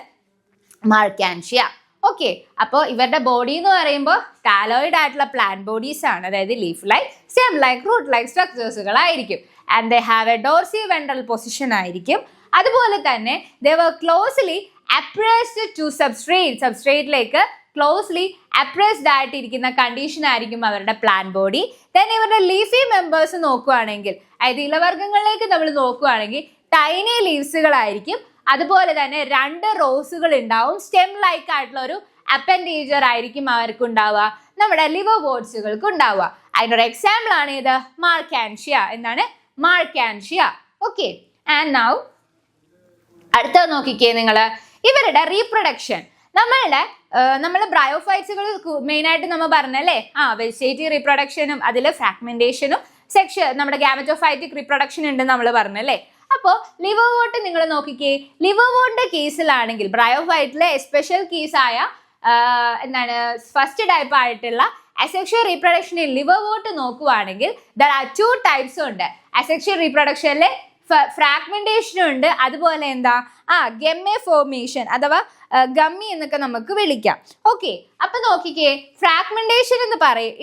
മാർക്കാൻഷ്യ. ഓക്കെ, അപ്പോൾ ഇവരുടെ ബോഡി എന്ന് പറയുമ്പോൾ ടാലോയിഡ് ആയിട്ടുള്ള പ്ലാന്റ് ബോഡീസ് ആണ്. അതായത് leaf like, stem like, root like സ്ട്രക്ചേഴ്സുകളായിരിക്കും. And they have a dorsiventral position ആയിരിക്കും. അതുപോലെ തന്നെ they were closely appressed to സബ്സ്ട്രേറ്റിലേക്ക് ക്ലോസ്ലി അപ്രസ്ഡ് ആയിട്ടിരിക്കുന്ന കണ്ടീഷൻ ആയിരിക്കും അവരുടെ പ്ലാന്റ് ബോഡി. ദെൻ ഇവരുടെ ലീഫി മെമ്പേഴ്സ് നോക്കുകയാണെങ്കിൽ, അതായത് ഇലവർഗ്ഗങ്ങളിലേക്ക് നമ്മൾ നോക്കുകയാണെങ്കിൽ ടൈനി ലീവ്സുകളായിരിക്കും. അതുപോലെ തന്നെ 2 റോസുകൾ ഉണ്ടാവും. സ്റ്റെം ലൈക്ക് ആയിട്ടുള്ള ഒരു അപ്പൻഡേജർ ആയിരിക്കും അവർക്ക് ഉണ്ടാവുക, നമ്മുടെ ലിവർ വോട്ട്സുകൾക്ക് ഉണ്ടാവുക. അതിനൊരു എക്സാമ്പിൾ ആണ് ഇത് മാർക്കാൻഷ്യ. എന്താണ്? മാർക്കാൻഷ്യ. ഓക്കെ, ആൻഡ് നൗ അടുത്തത് നോക്കിക്കേ നിങ്ങൾ, ഇവരുടെ റീപ്രൊഡക്ഷൻ. നമ്മൾ ബ്രയോഫൈറ്റ്സുകൾ മെയിനായിട്ട് നമ്മൾ പറഞ്ഞല്ലേ, വെജിറ്റേറ്റീവ് റീപ്രൊഡക്ഷനും അതിൽ ഫ്രാഗ്മെന്റേഷനും നമ്മുടെ ഗാമറ്റോഫൈറ്റിക് റീപ്രൊഡക്ഷൻ ഉണ്ടെന്ന് നമ്മൾ പറഞ്ഞല്ലേ. അപ്പോൾ ലിവർ വോട്ട് നിങ്ങൾ നോക്കിക്കേ, ലിവർ വോട്ടിന്റെ കേസിലാണെങ്കിൽ ബ്രയോഫൈറ്റിലെ സ്പെഷ്യൽ കേസായ ഫസ്റ്റ് ടൈപ്പ് ആയിട്ടുള്ള അസെക്ഷൽ റീപ്രൊഡക്ഷനിൽ ലിവർ വോട്ട് നോക്കുവാണെങ്കിൽ ദർ ആർ 2 ടൈപ്സ് ഉണ്ട്. അസെക്ഷൽ റീപ്രൊഡക്ഷനിലെ ഫ്രാഗ്മെന്റേഷൻ ഉണ്ട്, അതുപോലെ ഗമ്മെ ഫോർമേഷൻ അഥവാ ഗമ്മി എന്നൊക്കെ നമുക്ക് വിളിക്കാം. ഓക്കെ, അപ്പൊ നോക്കിക്കേ, ഫ്രാഗ്മെന്റേഷൻ എന്ന് പറയും.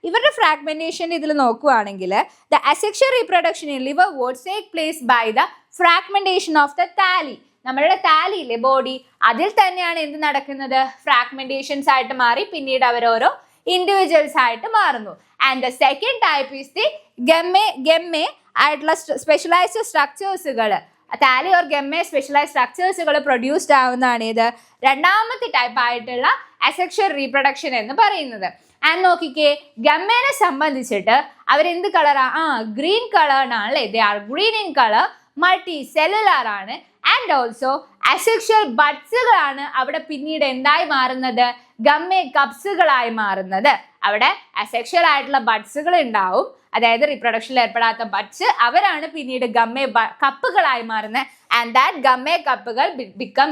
ഇവരുടെ ഫ്രാഗ്മെന്റേഷൻ ഇതിൽ നോക്കുവാണെങ്കിൽ the asexual reproduction in liverworts take place by the fragmentation of the thalli. നമ്മളുടെ താലിയിലെ ബോഡി, അതിൽ തന്നെയാണ് എന്ത് നടക്കുന്നത്? ഫ്രാഗ്മെന്റേഷൻസ് ആയിട്ട് മാറി പിന്നീട് അവർ ഓരോ ഇൻഡിവിജ്വൽസ് ആയിട്ട് മാറുന്നു. And the second type is the gemmae ആയിട്ടുള്ള സ്പെഷ്യലൈസ്ഡ് സ്ട്രക്ചേഴ്സുകൾ, താലി ഓർ ഗമ്മെ സ്പെഷ്യലൈസ്ഡ് സ്ട്രക്ചേഴ്സുകൾ പ്രൊഡ്യൂസ്ഡ് ആവുന്നതാണ് ഇത് രണ്ടാമത്തെ ടൈപ്പ് ആയിട്ടുള്ള അസെക്ഷൽ റീപ്രൊഡക്ഷൻ എന്ന് പറയുന്നത്. ആൻഡ് നോക്കിക്കേ, ഗമ്മേനെ സംബന്ധിച്ചിട്ട് അവരെന്ത് കളറാ? ഗ്രീൻ കളറിനാണല്ലേ. They are green in colour, multicellular ആണ്. ആൻഡ് ഓൾസോ അസെക്ഷൽ ബഡ്സുകളാണ് അവിടെ പിന്നീട് എന്തായി മാറുന്നത്? ഗമ്മെ കപ്സുകളായി മാറുന്നത്. അവിടെ അസെക്ഷൽ ആയിട്ടുള്ള ബഡ്സുകൾ ഉണ്ടാവും, അതായത് റീപ്രൊഡക്ഷനിൽ ഏർപ്പെടാത്ത ബഡ്സ്, അവരാണ് പിന്നീട് ഗമ്മെ കപ്പുകളായി മാറുന്നത്. ആൻഡ് ദാറ്റ് ഗമ്മെ കപ്പുകൾ ബിക്കം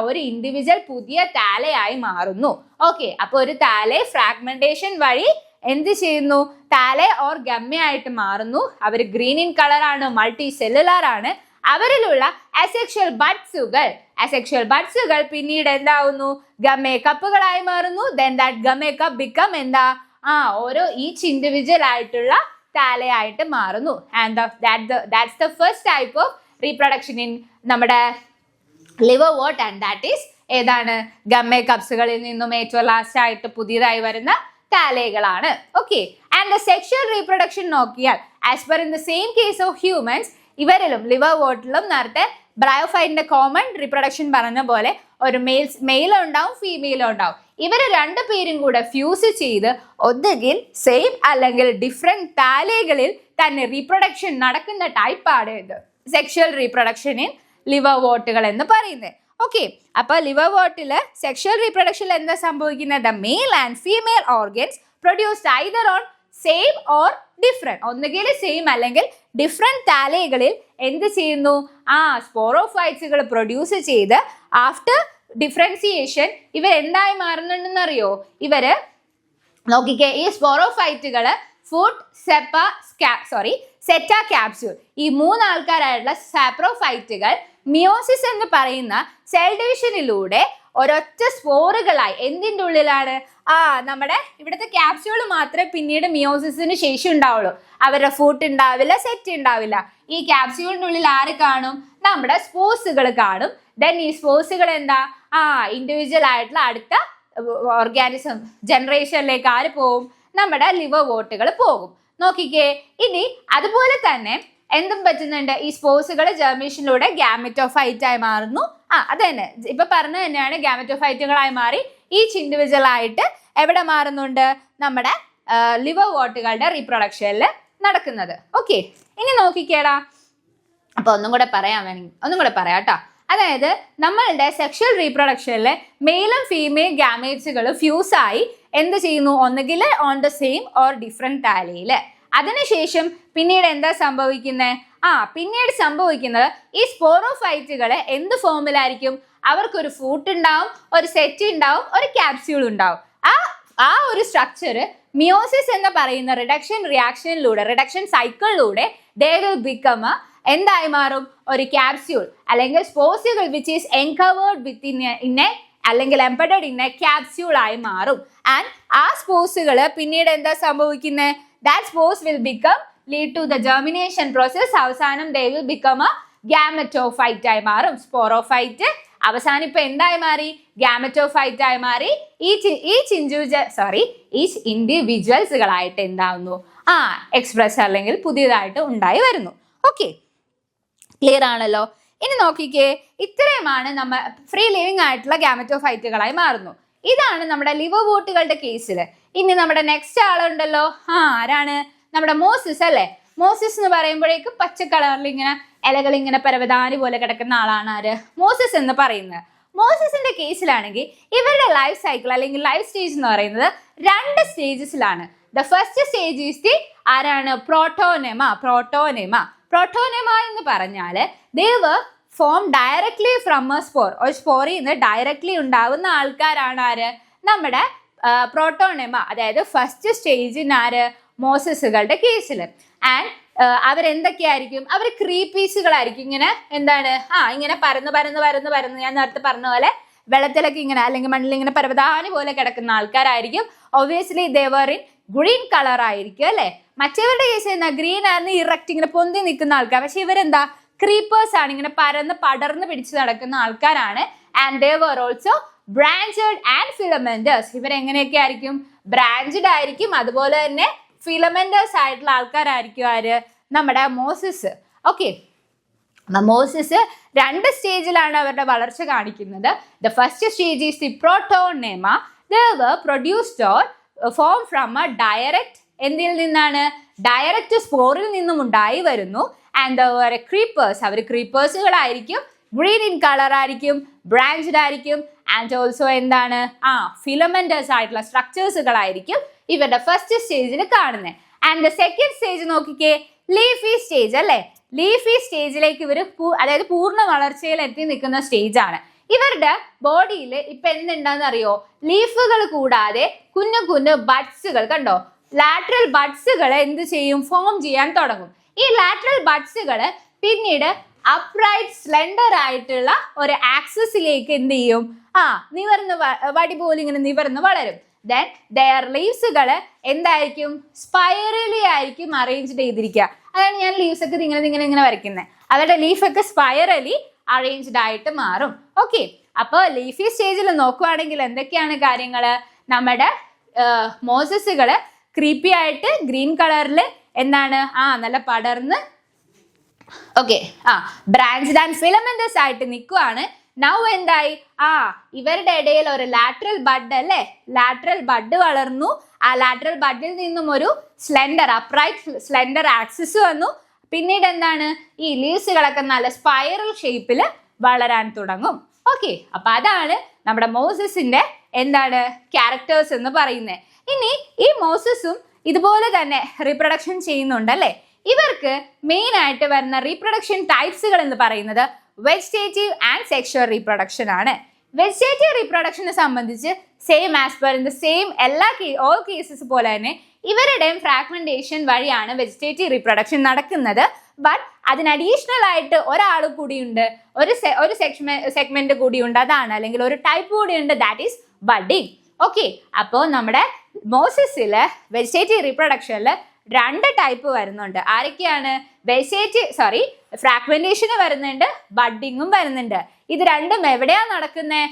ഒരു ഇൻഡിവിജ്വൽ പുതിയ താലയായി മാറുന്നു. ഓക്കെ, അപ്പോൾ ഒരു താലെ ഫ്രാഗ്മെന്റേഷൻ വഴി എന്ത് ചെയ്യുന്നു? താലെ ഓർ ഗമ്മെ ആയിട്ട് മാറുന്നു. അവർ ഗ്രീൻ ഇൻ കളറാണ്, മൾട്ടി സെല്ലുലാർ ആണ്. അവരിലുള്ള അസെക്ഷൽ ബഡ്സുകൾ പിന്നീട് എന്താവുന്നു? ഗമ്മെ കപ്പുകളായി മാറുന്നു. Then that gemmae cup become ഓരോ ഈച്ച് ഇൻഡിവിജ്വൽ ആയിട്ടുള്ള താലയായിട്ട് മാറുന്നു. And that's the first type of reproduction in നമ്മുടെ liverwort. And that is ഏതാണ്? ഗമ്മെ കപ്സുകളിൽ നിന്നും ഏറ്റവും ലാസ്റ്റ് ആയിട്ട് പുതിയതായി വരുന്ന താലകളാണ്. Okay, and the sexual reproduction നോക്കിയാൽ as per in the same case of humans, ഇവരിലും ലിവർ വോട്ടിലും നേരത്തെ ബ്രയോഫൈറ്റിന്റെ കോമൺ റീപ്രൊഡക്ഷൻ പറഞ്ഞ പോലെ ഒരു മെയിലും ഉണ്ടാവും, ഫീമെയിലും ഉണ്ടാവും. ഇവർ 2 പേരും കൂടെ ഫ്യൂസ് ചെയ്ത് ഒന്നുകിൽ സെയിം അല്ലെങ്കിൽ ഡിഫറെന്റ് താലകളിൽ തന്നെ റീപ്രൊഡക്ഷൻ നടക്കുന്ന ടൈപ്പാണ് ഇത് സെക്ഷൽ റീപ്രൊഡക്ഷൻ ഇൻ ലിവർ വോട്ടുകൾ എന്ന് പറയുന്നത്. ഓക്കെ, അപ്പൊ ലിവർ വോട്ടില് സെക്ഷൽ റീപ്രൊഡക്ഷനിൽ എന്താ സംഭവിക്കുന്നത്? The mail and female organs produced either on same or different, ഒന്നുകിൽ സെയിം അല്ലെങ്കിൽ ഡിഫറെന്റ് താലൈകളിൽ എന്ത് ചെയ്യുന്നു, സ്പോറോഫൈറ്റ്സുകൾ പ്രൊഡ്യൂസ് ചെയ്ത് ആഫ്റ്റർ ഡിഫറൻസിയേഷൻ ഇവർ എന്തായി മാറുന്നുണ്ടെന്ന് അറിയോ? ഇവര് നോക്കിക്കേ, ഈ സ്പോറോഫൈറ്റുകൾ ഫുഡ് സെറ്റ ക്യാപ്സ്യൂൾ, ഈ 3 ആൾക്കാരായിട്ടുള്ള സാപ്രോഫൈറ്റുകൾ മിയോസിസ് എന്ന് പറയുന്ന സെൽ ഡിവിഷനിലൂടെ ഒരൊറ്റ സ്പോറുകളായി എന്തിൻ്റെ ഉള്ളിലാണ്, നമ്മുടെ ഇവിടുത്തെ ക്യാപ്സ്യൂൾ മാത്രമേ പിന്നീട് മിയോസിസിന് ശേഷം ഉണ്ടാവുള്ളൂ. അവരുടെ ഫുഡ് ഉണ്ടാവില്ല, സെറ്റ് ഉണ്ടാവില്ല. ഈ ക്യാപ്സ്യൂളിൻ്റെ ഉള്ളിൽ ആര് കാണും? നമ്മുടെ സ്പോർസുകൾ കാണും. ദെൻ ഈ സ്പോർസുകൾ എന്താ, ഇൻഡിവിജ്വൽ ആയിട്ടുള്ള അടുത്ത ഓർഗാനിസം ജനറേഷനിലേക്ക് ആര് പോവും? നമ്മുടെ ലിവർ വോട്ടുകൾ പോകും. നോക്കിക്കേ, ഇനി അതുപോലെ തന്നെ എന്തും പറ്റുന്നുണ്ട്, ഈ സ്പോർസുകൾ ജെർമിനേഷനിലൂടെ ഗാമറ്റോഫൈറ്റായി മാറുന്നു. അത് തന്നെ ഇപ്പൊ പറഞ്ഞു തന്നെയാണ്, ഗാമറ്റോഫൈറ്റുകളായി മാറി ഈച്ച് ഇൻഡിവിജ്വൽ ആയിട്ട് എവിടെ മാറുന്നുണ്ട്? നമ്മുടെ ലിവർ വോട്ടുകളുടെ റീപ്രൊഡക്ഷനിൽ നടക്കുന്നത്. ഓക്കെ, ഇനി നോക്കിക്കേടാ, അപ്പൊ ഒന്നും കൂടെ പറയാം കേട്ടോ. അതായത് നമ്മളുടെ സെക്ഷൽ റീപ്രൊഡക്ഷനിൽ മെയിലും ഫീമെയിൽ ഗാമേറ്റ്സുകൾ ഫ്യൂസായി എന്ത് ചെയ്യുന്നു, ഒന്നുകിൽ on the same or different താലയില്. അതിനുശേഷം പിന്നീട് എന്താ സംഭവിക്കുന്നത്? പിന്നീട് സംഭവിക്കുന്നത് ഈ സ്പോറോഫൈറ്റുകളെ എന്ത് ഫോമിലായിരിക്കും? അവർക്കൊരു ഫ്രൂട്ട് ഉണ്ടാവും, ഒരു സെറ്റ് ഉണ്ടാവും, ഒരു ക്യാപ്സ്യൂൾ ഉണ്ടാവും. ആ ഒരു സ്ട്രക്ചർ മിയോസിസ് എന്ന് പറയുന്ന റിഡക്ഷൻ സൈക്കിളിലൂടെ ദേ വിൽ ബിക്കം എന്തായി മാറും? ഒരു ക്യാപ്സ്യൂൾ അല്ലെങ്കിൽ spores which is encovered within അല്ലെങ്കിൽ എംബഡഡ് ഇൻ എ ക്യാപ്സ്യൂൾ ആയി മാറും. ആൻഡ് ആ സ്പോർസുകൾ പിന്നീട് എന്താ സംഭവിക്കുന്നത്? That spores will become lead to the germination process. അവസാനം they will become a gametophyte ആയി മാറും. സ്പോറോഫൈറ്റ് അവസാനം ഇപ്പൊ എന്തായി മാറി? ഗാമറ്റോഫൈറ്റ് ആയി മാറി. ഈച്ച് ഇൻഡിവിജ്വൽസുകളായിട്ട് എന്താവുന്നു? എക്സ്പ്രസ് അല്ലെങ്കിൽ പുതിയതായിട്ട് ഉണ്ടായി വരുന്നു. ഓക്കെ, ക്ലിയർ ആണല്ലോ. ഇനി നോക്കിക്കേ, ഇത്രയുമാണ് നമ്മൾ ഫ്രീ ലിവിങ് ആയിട്ടുള്ള ഗാമറ്റോഫൈറ്റുകളായി മാറുന്നു. ഇതാണ് നമ്മുടെ ലിവർ വോട്ടുകളുടെ കേസിൽ. ഇനി നമ്മുടെ നെക്സ്റ്റ് ആളുണ്ടല്ലോ, ആരാണ്? നമ്മുടെ മോസിസ് അല്ലേ. മോസിസ് എന്ന് പറയുമ്പോഴേക്കും പച്ച കളറിൽ ഇങ്ങനെ ഇലകൾ ഇങ്ങനെ പരവതാനി പോലെ കിടക്കുന്ന ആളാണ് ആര്? മോസിസ് എന്ന് പറയുന്നത്. മോസിസിന്റെ കേസിലാണെങ്കിൽ ഇവരുടെ ലൈഫ് സൈക്കിൾ അല്ലെങ്കിൽ ലൈഫ് സ്റ്റേജ് എന്ന് പറയുന്നത് 2 സ്റ്റേജസിലാണ്. The first stage is the ആരാണ്? പ്രോട്ടോനെമ എന്ന് പറഞ്ഞാൽ they were formed directly from a spore. ഒരു സ്പോറിൽ നിന്ന് ഡയറക്ട്ലി ഉണ്ടാവുന്ന ആൾക്കാരാണ് ആര്? നമ്മുടെ പ്രോട്ടോനെമ, അതായത് ഫസ്റ്റ് സ്റ്റേജിന് ആര്? മോസസുകളുടെ കേസിൽ. ആൻഡ് അവരെന്തൊക്കെയായിരിക്കും? അവർ ക്രീപ്പീസുകളായിരിക്കും. ഇങ്ങനെ എന്താണ്, ഇങ്ങനെ പരന്ന് ഞാൻ നേരത്തെ പറഞ്ഞ പോലെ വെള്ളത്തിലൊക്കെ ഇങ്ങനെ അല്ലെങ്കിൽ മണ്ണിൽ ഇങ്ങനെ പരവതാനി പോലെ കിടക്കുന്ന ആൾക്കാരായിരിക്കും. Obviously Devar in green colour ആയിരിക്കും അല്ലെ. മറ്റവരുടെ കേസ് എന്താ? ഗ്രീൻ ആയിരുന്നു, ഇറക്റ്റ് ഇങ്ങനെ പൊന്തി നിൽക്കുന്ന ആൾക്കാർ. പക്ഷെ ഇവരെന്താ? ക്രീപ്പേഴ്സ് ആണ്, ഇങ്ങനെ പടർന്ന് പിടിച്ച് നടക്കുന്ന ആൾക്കാരാണ്. And they were also branched and filamentous. ഇവരെങ്ങനെയൊക്കെ ആയിരിക്കും? ബ്രാഞ്ചഡ് ആയിരിക്കും, അതുപോലെ തന്നെ ഫിലമെന്റേഴ്സ് ആയിട്ടുള്ള ആൾക്കാരായിരിക്കും ആര്? നമ്മുടെ മോസിസ്. ഓക്കെ, മോസിസ് 2 സ്റ്റേജിലാണ് അവരുടെ വളർച്ച കാണിക്കുന്നത്. The first stage is the protonema. They were produced or form from a direct, എന്തിൽ നിന്നാണ്? ഡയറക്റ്റ് സ്പോറിൽ നിന്നും ഉണ്ടായി വരുന്നു. ആൻഡ് ക്രീപ്പേഴ്സ്, അവർ ക്രീപ്പേഴ്സുകളായിരിക്കും, ഗ്രീൻ ഇൻ കളർ ആയിരിക്കും, ബ്രാഞ്ചഡ് ആയിരിക്കും. ആൻഡ് ഓൾസോ എന്താണ്? ഫിലമെന്റേഴ്സ് ആയിട്ടുള്ള സ്ട്രക്ചേഴ്സുകളായിരിക്കും ഇവരുടെ ഫസ്റ്റ് സ്റ്റേജിൽ കാണുന്നത്. ആൻഡ് ദ സെക്കൻഡ് സ്റ്റേജ് നോക്കിക്കേ, ലീഫി സ്റ്റേജ് അല്ലേ. ലീഫി സ്റ്റേജിലേക്ക് ഇവർ അതായത് പൂർണ്ണ വളർച്ചയിൽ എത്തി നിൽക്കുന്ന സ്റ്റേജ് ആണ്. ഇവരുടെ ബോഡിയിൽ ഇപ്പൊ എന്തുണ്ടെന്ന് അറിയോ? ലീഫുകൾ കൂടാതെ കുഞ്ഞു ബഡ്സുകൾ കണ്ടോ? ലാറ്ററൽ ബഡ്സുകൾ എന്ത് ചെയ്യും? ഫോം ചെയ്യാൻ തുടങ്ങും. ഈ ലാറ്ററൽ ബഡ്സുകൾ പിന്നീട് അപ്രൈറ്റ് സ്ലെൻഡർ ആയിട്ടുള്ള ഒരു ആക്സിസിലേക്ക് എന്ത് ചെയ്യും? നിവർന്ന് വടി പോലെ ഇങ്ങനെ നിവർന്ന് വളരും. ദെൻ ദെയർ ലീവ്സുകൾ എന്തായിരിക്കും? സ്പൈറലി ആയിരിക്കും അറേഞ്ച്ഡ് ചെയ്തിരിക്കുക. അതാണ് ഞാൻ ലീവ്സ് ഒക്കെ ഇങ്ങനെ വരയ്ക്കുന്നത്. അവരുടെ ലീഫൊക്കെ സ്പൈറലി അറേഞ്ച്ഡ് ആയിട്ട് മാറും. ഓക്കെ, അപ്പോൾ ലീഫി സ്റ്റേജിൽ നോക്കുവാണെങ്കിൽ എന്തൊക്കെയാണ് കാര്യങ്ങൾ? നമ്മുടെ മോസസുകൾ ക്രീപ്പി ആയിട്ട് ഗ്രീൻ കളറിൽ എന്താണ്? നല്ല പടർന്ന് ബ്രാഞ്ചഡ് ആൻഡ് ഫിലമെന്റസ് ആയിട്ട് നിൽക്കുവാണ്. നൗ എന്തായി? ഇവരുടെ ഇടയിൽ ഒരു ലാറ്ററൽ ബഡ് അല്ലേ, ലാറ്ററൽ ബഡ് വളർന്നു. ആ ലാറ്ററൽ ബഡിൽ നിന്നും ഒരു അപ്രൈറ്റ് സ്ലെൻഡർ ആക്സിസ് വന്നു. പിന്നീട് എന്താണ്? ഈ ലീവ്സുകളൊക്കെ നല്ല സ്പൈറൽ ഷേപ്പിൽ വളരാൻ തുടങ്ങും. ഓക്കെ, അപ്പൊ അതാണ് നമ്മുടെ മോസസിന്റെ എന്താണ് ക്യാരക്ടേഴ്സ് എന്ന് പറയുന്നത്. ഇനി ഈ മോസസും ഇതുപോലെ തന്നെ റീപ്രൊഡക്ഷൻ ചെയ്യുന്നുണ്ട് അല്ലേ. ഇവർക്ക് മെയിൻ ആയിട്ട് വരുന്ന റീപ്രൊഡക്ഷൻ ടൈപ്സുകൾ എന്ന് പറയുന്നത് വെജിറ്റേറ്റീവ് ആൻഡ് സെക്ഷുവൽ റീപ്രൊഡക്ഷൻ ആണ്. വെജിറ്റേറ്റീവ് റീപ്രൊഡക്ഷനെ സംബന്ധിച്ച് same as per in the same all cases പോലെ തന്നെ ഇവരുടെയും ഫ്രാഗ്മെന്റേഷൻ വഴിയാണ് വെജിറ്റേറ്റീവ് റീപ്രൊഡക്ഷൻ നടക്കുന്നത്. ബട്ട് അതിന് അഡീഷണൽ ആയിട്ട് ഒരാൾ കൂടിയുണ്ട്, ഒരു സെഗ്മെന്റ് കൂടിയുണ്ട്, അതാണ് അല്ലെങ്കിൽ ഒരു ടൈപ്പ് കൂടിയുണ്ട്, ദാറ്റ് ഈസ് ബഡിങ്. ഓക്കെ, അപ്പോൾ നമ്മുടെ മോസസില് വെജിറ്റേറ്റീവ് റീപ്രൊഡക്ഷനിൽ 2 ടൈപ്പ് വരുന്നുണ്ട്. ആരൊക്കെയാണ്? ഫ്രാഗ്മെന്റേഷന് വരുന്നുണ്ട്, ബഡിങ്ങും വരുന്നുണ്ട്. ഇത് രണ്ടും എവിടെയാ നടക്കുന്നത്?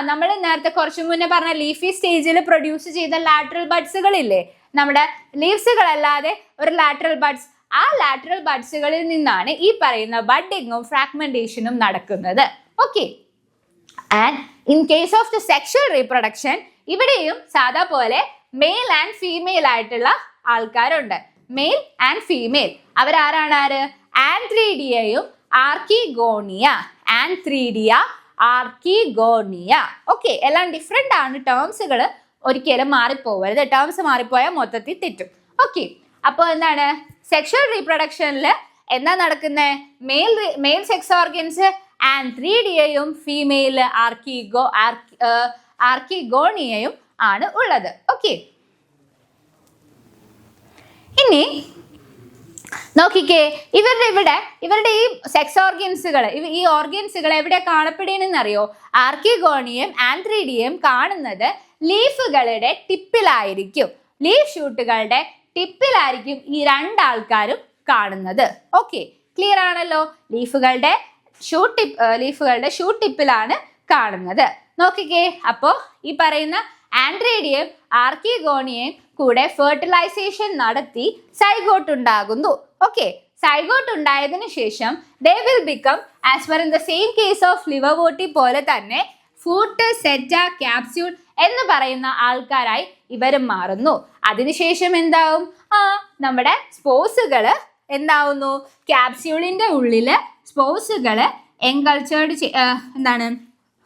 നമ്മൾ നേരത്തെ കുറച്ചു മുന്നേ പറഞ്ഞ ലീഫി സ്റ്റേജിൽ പ്രൊഡ്യൂസ് ചെയ്ത ലാറ്ററൽ ബഡ്സുകളില്ലേ, നമ്മുടെ ലീവ്സുകളല്ലാതെ ഒരു ലാറ്ററൽ ബഡ്സ്, ആ ലാറ്ററൽ ബഡ്സുകളിൽ നിന്നാണ് ഈ പറയുന്ന ബഡിങ്ങും ഫ്രാഗ്മെന്റേഷനും നടക്കുന്നത്. Okay, and in case of the sexual reproduction ഇവിടെയും സാധാ പോലെ മെയിൽ ആൻഡ് ഫീമെയിൽ ആയിട്ടുള്ള ആൾക്കാരുണ്ട്. മെയിൽ ആൻഡ് ഫീമെയിൽ അവരാരാണ്? ആന്ത്രീഡിയയും ആർക്കിഗോണിയ. ഓക്കെ, എല്ലാം ഡിഫറെന്റ് ആണ്. ടേംസുകൾ ഒരിക്കലും മാറിപ്പോവരുത്. ടേംസ് മാറിപ്പോയാൽ മൊത്തത്തിൽ തെറ്റും. ഓക്കെ, അപ്പോൾ എന്താണ് സെക്ഷൽ റീപ്രൊഡക്ഷനിൽ എന്താ നടക്കുന്നത്? മെയിൽ സെക്സ് ഓർഗൻസ് ആന്ത്രീഡിയയും ഫീമെയിൽ ആർക്കിഗോണിയയും ആണ് ഉള്ളത്. ഓക്കെ, ഇനി നോക്കിക്കേ, ഇവരുടെ ഈ സെക്സ് ഓർഗൻസുകൾ, ഈ ഓർഗൻസുകൾ എവിടെ കാണപ്പെടുന്നറിയോ? ആർക്കിഗോണിയം ആന്ത്രീഡിയം കാണുന്നത് ലീഫുകളുടെ ടിപ്പിലായിരിക്കും. ലീഫ് ഷൂട്ടുകളുടെ ടിപ്പിലായിരിക്കും ഈ 2 ആൾക്കാരും കാണുന്നത്. ഓക്കെ, ക്ലിയർ ആണല്ലോ? ലീഫുകളുടെ ഷൂട്ട് ടിപ്പിലാണ് കാണുന്നത്. നോക്കിക്കേ, അപ്പോൾ ഈ പറയുന്ന ആന്ത്രീഡിയം ആർക്കിഗോണിയം കൂടെ ഫെർട്ടിലൈസേഷൻ നടത്തി സൈഗോട്ട് ഉണ്ടാകുന്നു. ഓക്കെ, സൈഗോട്ട് ഉണ്ടായതിനു ശേഷം they will become as per in the same case of ലിവർവോർട്ടി പോലെ തന്നെ ഫൂട്ട്, സെറ്റ, ക്യാപ്സ്യൂൾ എന്ന് പറയുന്ന ആൾക്കാരായി ഇവരും മാറുന്നു. അതിനുശേഷം എന്താവും? നമ്മുടെ സ്പോസുകള് എന്താവുന്നു? ക്യാപ്സ്യൂളിന്റെ ഉള്ളില് സ്പോസുകള് എൻകൾച്ചേർഡ്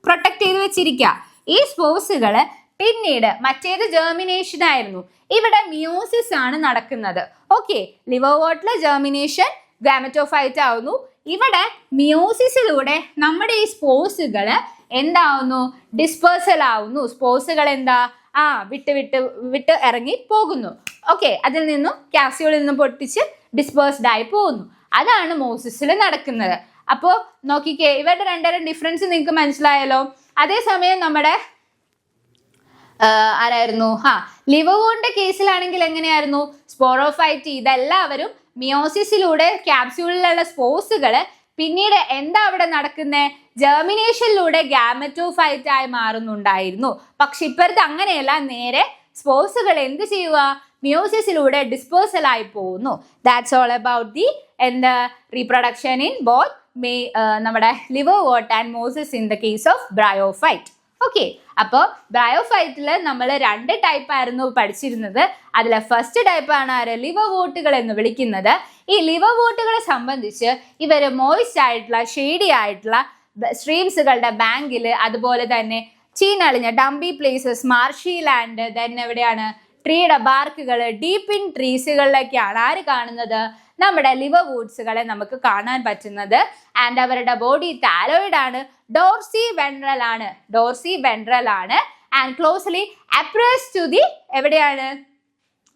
പ്രൊട്ടക്ട് ചെയ്ത് വെച്ചിരിക്കുക. ഈ സ്പോസുകള് പിന്നീട് മറ്റേത് ജെർമിനേഷൻ ആയിരുന്നു, ഇവിടെ മിയോസിസ് ആണ് നടക്കുന്നത്. ഓക്കെ, ലിവർവോർട്ടിലെ ജെർമിനേഷൻ ഗാമറ്റോഫൈറ്റ് ആവുന്നു. ഇവിടെ മിയോസിസിലൂടെ നമ്മുടെ ഈ സ്പോസുകള് എന്താവുന്നു? ഡിസ്പേഴ്സൽ ആവുന്നു. സ്പോസുകൾ എന്താ? വിട്ട് ഇറങ്ങി പോകുന്നു. ഓക്കെ, അതിൽ നിന്നും ക്യാപ്സ്യൂളിൽ നിന്നും പൊട്ടിച്ച് ഡിസ്പേഴ്സ്ഡ് ആയി പോകുന്നു. അതാണ് മോസിസിൽ നടക്കുന്നത്. അപ്പോൾ നോക്കിക്കേ, ഇവരുടെ 2 ഡിഫറൻസ് നിങ്ങൾക്ക് മനസ്സിലായല്ലോ. അതേസമയം നമ്മുടെ ആരായിരുന്നു? ലിവർവോർട്ടിന്റെ കേസിലാണെങ്കിൽ എങ്ങനെയായിരുന്നു? സ്പോറോഫൈറ്റ്. ഇതെല്ലാവരും മിയോസിസിലൂടെ ക്യാപ്സ്യൂളിലുള്ള സ്പോസുകള് പിന്നീട് എന്താ അവിടെ നടക്കുന്നത്? ജെർമിനേഷനിലൂടെ ഗാമറ്റോഫൈറ്റ് ആയി മാറുന്നുണ്ടായിരുന്നു. പക്ഷെ ഇപ്പോഴത്തെ അങ്ങനെയല്ല, നേരെ സ്പോസുകൾ എന്ത് ചെയ്യുക? മിയോസിസിലൂടെ ഡിസ്പേഴ്സൽ ആയി പോകുന്നു. That's all about the reproduction in both നമ്മുടെ liverwort and mosses in the case of bryophyte. Okay, അപ്പോൾ ബ്രയോഫൈറ്റിൽ നമ്മൾ 2 ടൈപ്പ് ആയിരുന്നു പഠിച്ചിരുന്നത്. അതിലെ ഫസ്റ്റ് ടൈപ്പാണ് ലിവർവോർട്ടുകൾ എന്ന് വിളിക്കുന്നത്. ഈ ലിവർവോർട്ടുകളെ സംബന്ധിച്ച് ഇവർ മോയിസ്റ്റ് ആയിട്ടുള്ള, ഷെയ്ഡി ആയിട്ടുള്ള സ്ട്രീംസുകളുടെ ബാങ്കിൽ, അതുപോലെ തന്നെ ചീനളിഞ്ഞ damp places, marshy land, then എവിടെയാണ് ട്രീയുടെ ബാർക്കുകൾ, ഡീപ്പ് ഇൻ ട്രീസുകളിലൊക്കെയാണ് ആര് കാണുന്നത്? നമ്മുടെ ലിവർവൂഡ്സുകളെ നമുക്ക് കാണാൻ പറ്റുന്നത്. ആൻഡ് അവരുടെ ബോഡി താലോയിഡ് ആണ്, ഡോർസി വെൻട്രൽ ആണ് and closely appress to the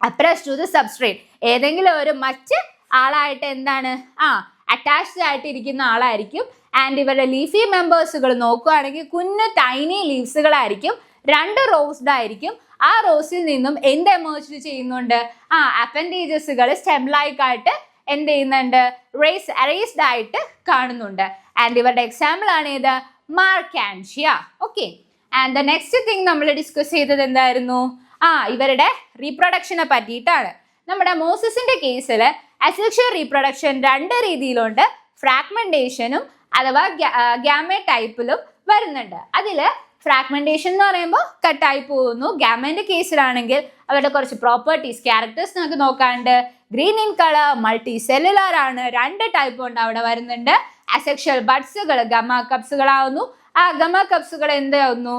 appress to the substrate. ഏതെങ്കിലും ഒരു മറ്റ് ആളായിട്ട് എന്താണ് അറ്റാച്ച്ഡ് ആയിട്ട് ഇരിക്കുന്ന ആളായിരിക്കും. ആൻഡ് ഇവരുടെ ലീഫി മെമ്പേഴ്സുകൾ നോക്കുകയാണെങ്കിൽ കുഞ്ഞു ടൈനി ലീവ്സുകളായിരിക്കും, 2 റോസ്ഡ് ആയിരിക്കും. ആ റോസിൽ നിന്നും എന്ത് എമേർജ് ചെയ്യുന്നുണ്ട്? അപ്പൻഡേജസുകൾ സ്റ്റെം ലൈക്ക് ആയിട്ട് എന്ത് ചെയ്യുന്നുണ്ട്? അറേസ്ഡ് ആയിട്ട് കാണുന്നുണ്ട്. ആൻഡ് ഇവരുടെ എക്സാമ്പിൾ ആണ് ഇത്? Marchantia. Okay, and the next thing നമ്മൾ ഡിസ്കസ് ചെയ്തത് എന്തായിരുന്നു? ഇവരുടെ റീപ്രൊഡക്ഷനെ പറ്റിയിട്ടാണ്. നമ്മുടെ മോസിസിന്റെ കേസിൽ അസെക്ഷൽ റീപ്രൊഡക്ഷൻ 2 രീതിയിലുണ്ട്. ഫ്രാഗ്മെന്റേഷനും അഥവാ ഗാമേ ടൈപ്പിലും വരുന്നുണ്ട്. അതിൽ ഫ്രാഗ്മെന്റേഷൻ എന്ന് പറയുമ്പോൾ കട്ടായി പോകുന്നു. ഗാമേന്റെ കേസിലാണെങ്കിൽ അവരുടെ കുറച്ച് പ്രോപ്പർട്ടീസ്, ക്യാരക്ടേഴ്സ് നമുക്ക് നോക്കാണ്ട്. Green in colour, multicellular ആണ്, 2 ടൈപ്പ് ഉണ്ട് അവിടെ വരുന്നുണ്ട്. അസെക്ഷൽ ബഡ്സുകൾ ഗമ കപ്സുകളാവുന്നു. ആ ഗമ കപ്സുകൾ എന്താവുന്നു?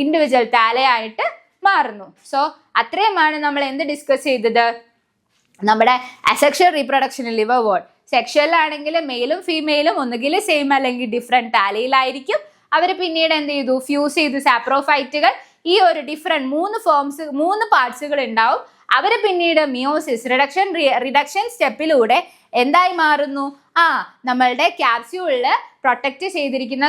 ഇൻഡിവിജ്വൽ താലയായിട്ട് മാറുന്നു. സോ അത്രയുമാണ് നമ്മൾ എന്ത് ഡിസ്കസ് ചെയ്തത്, നമ്മുടെ അസെക്ഷൽ റീപ്രൊഡക്ഷനിൽ ലിവർ വോൾ. സെക്ഷുവലാണെങ്കിൽ മെയിലും ഫീമെയിലും ഒന്നുകിൽ സെയിം അല്ലെങ്കിൽ ഡിഫറെന്റ് ടാലിയിലായിരിക്കും. അവർ പിന്നീട് എന്ത് ചെയ്തു, ഫ്യൂസ് ചെയ്തു സാപ്രോഫൈറ്റുകൾ. ഈ ഒരു ഡിഫറെന്റ് 3 പാർട്സുകൾ ഉണ്ടാവും. അവർ പിന്നീട് മിയോസിസ് റിഡക്ഷൻ സ്റ്റെപ്പിലൂടെ എന്തായി മാറുന്നു, നമ്മളുടെ ക്യാപ്സ്യൂളില് പ്രൊട്ടക്ട് ചെയ്തിരിക്കുന്ന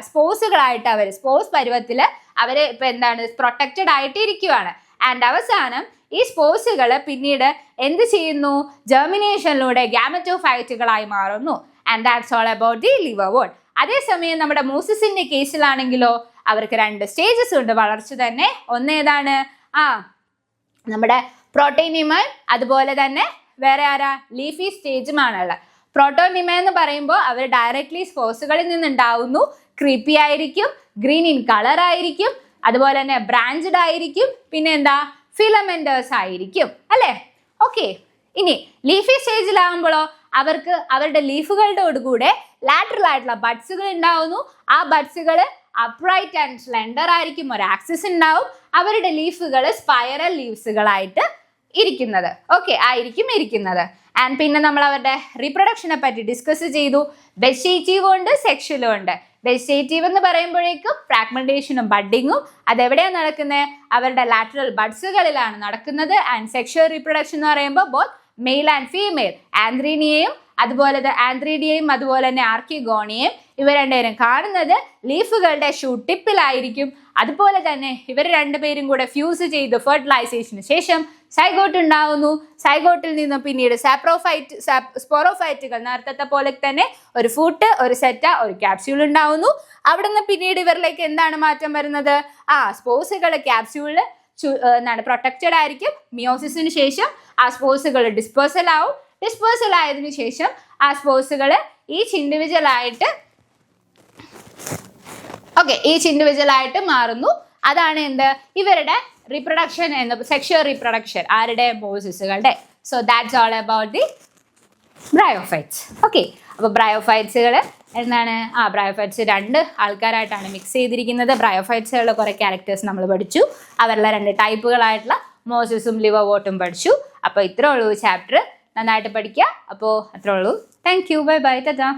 സ്പോസുകളായിട്ട് സ്പോസ് പരുവത്തിൽ അവര് ഇപ്പൊ എന്താണ് പ്രൊട്ടക്റ്റഡ് ആയിട്ട് ഇരിക്കുവാണ്. ആൻഡ് അവസാനം ഈ സ്പോസുകൾ പിന്നീട് എന്ത് ചെയ്യുന്നു, ജെർമിനേഷനിലൂടെ ഗാമറ്റോഫൈറ്റുകളായി മാറുന്നു. And that's all about the liverwort. അതേസമയം നമ്മുടെ മോസിസിന്റെ കേസിലാണെങ്കിലോ അവർക്ക് 2 സ്റ്റേജസ് ഉണ്ട് വളർച്ച തന്നെ. ഒന്നേതാണ്, നമ്മുടെ പ്രോട്ടോനിമൈൻ, അതുപോലെ തന്നെ വേറെ ലീഫി സ്റ്റേജുമാണുള്ളത്. പ്രോട്ടോനിമ എന്ന് പറയുമ്പോൾ അവർ ഡയറക്ട്ലി സ്പോസുകളിൽ നിന്നുണ്ടാവുന്നു. ക്രീപ്പി ആയിരിക്കും, ഗ്രീൻ ഇൻ കളർ ആയിരിക്കും, അതുപോലെ തന്നെ ബ്രാഞ്ചഡ് ആയിരിക്കും, പിന്നെ എന്താ ഫിലമെന്റേഴ്സ് ആയിരിക്കും അല്ലേ. ഓക്കെ, ഇനി ലീഫി സ്റ്റേജിലാകുമ്പോഴോ അവർക്ക് അവരുടെ ലീഫുകളുടെ കൂടെ ലാറ്ററൽ ആയിട്ടുള്ള ബഡ്സുകൾ ഉണ്ടാവുന്നു. ആ ബഡ്സുകൾ അപ്രൈറ്റ് ആൻഡ് സ്ലെൻഡർ ആയിരിക്കും, ഒരു ആക്സിസ് ഉണ്ടാവും. അവരുടെ ലീഫുകൾ സ്പൈറൽ ലീവ്സുകളായിട്ട് ആയിരിക്കും ഇരിക്കുന്നത്. ആൻഡ് പിന്നെ നമ്മൾ അവരുടെ റീപ്രൊഡക്ഷനെ പറ്റി ഡിസ്കസ് ചെയ്തു. വെജിറ്റേറ്റീവ് ഉണ്ട്, സെക്ഷലും ഉണ്ട്. വെജിറ്റേറ്റീവ് എന്ന് പറയുമ്പോഴേക്കും ഫ്രാഗ്മെന്റേഷനും ബഡ്ഡിങ്ങും അതെവിടെയാണ് നടക്കുന്നത്, അവരുടെ ലാറ്ററൽ ബഡ്സുകളിലാണ് നടക്കുന്നത്. ആൻഡ് സെക്ഷൽ റീപ്രൊഡക്ഷൻ എന്ന് പറയുമ്പോൾ ബോത്ത് മെയിൽ ആൻഡ് ഫീമെയിൽ, ആന്ത്രീനിയെയും അതുപോലെ തന്നെ ആർക്കിഗോണിയെയും ഇവർ രണ്ടുപേരും കാണുന്നത് ലീഫുകളുടെ ഷൂട്ട് ടിപ്പിലായിരിക്കും. അതുപോലെ തന്നെ ഇവർ രണ്ടുപേരും കൂടെ ഫ്യൂസ് ചെയ്ത് ഫെർട്ടിലൈസേഷന് ശേഷം സൈഗോട്ട് ഉണ്ടാവുന്നു. സൈഗോട്ടിൽ നിന്നും പിന്നീട് സ്പോറോഫൈറ്റുകൾ, നേരത്തെ പോലെ തന്നെ ഒരു ഫൂട്ട്, ഒരു സെറ്റ, ഒരു ക്യാപ്സ്യൂൾ ഉണ്ടാവുന്നു. അവിടുന്ന് പിന്നീട് ഇവരിലേക്ക് എന്താണ് മാറ്റം വരുന്നത്, സ്പോസുകൾ ക്യാപ്സ്യൂളിൽ പ്രൊട്ടക്റ്റഡ് ആയിരിക്കും. മിയോസിസിന് ശേഷം ആ സ്പോസുകൾ ഡിസ്പേഴ്സൽ ആവും. ഡിസ്പേഴ്സൽ ആയതിനു ശേഷം ആ സ്പോസുകൾ ഈച്ച് ഇൻഡിവിജ്വൽ ആയിട്ട് മാറുന്നു. അതാണ് എന്ത്, ഇവരുടെ റീപ്രൊഡക്ഷൻ സെക്ഷൽ റീപ്രൊഡക്ഷൻ ആരുടെ, മോസിസുകളുടെ. So that's all about the bryophytes. Okay, അപ്പോൾ ബ്രയോഫൈറ്റ്സുകൾ എന്താണ്, ബ്രയോഫൈറ്റ്സ് 2 ആൾക്കാരായിട്ടാണ് മിക്സ് ചെയ്തിരിക്കുന്നത്. ബ്രയോഫൈറ്റ്സുകളുടെ കുറേ ക്യാരക്ടേഴ്സ് നമ്മൾ പഠിച്ചു. അവരുടെ 2 ടൈപ്പുകളായിട്ടുള്ള മോസിസും ലിവർ വോട്ടും പഠിച്ചു. അപ്പോൾ ഇത്രേ ഉള്ളൂ ചാപ്റ്റർ. നന്നായിട്ട് പഠിക്കുക. അപ്പോൾ അത്രേ ഉള്ളൂ. Thank you, bye bye, Tata.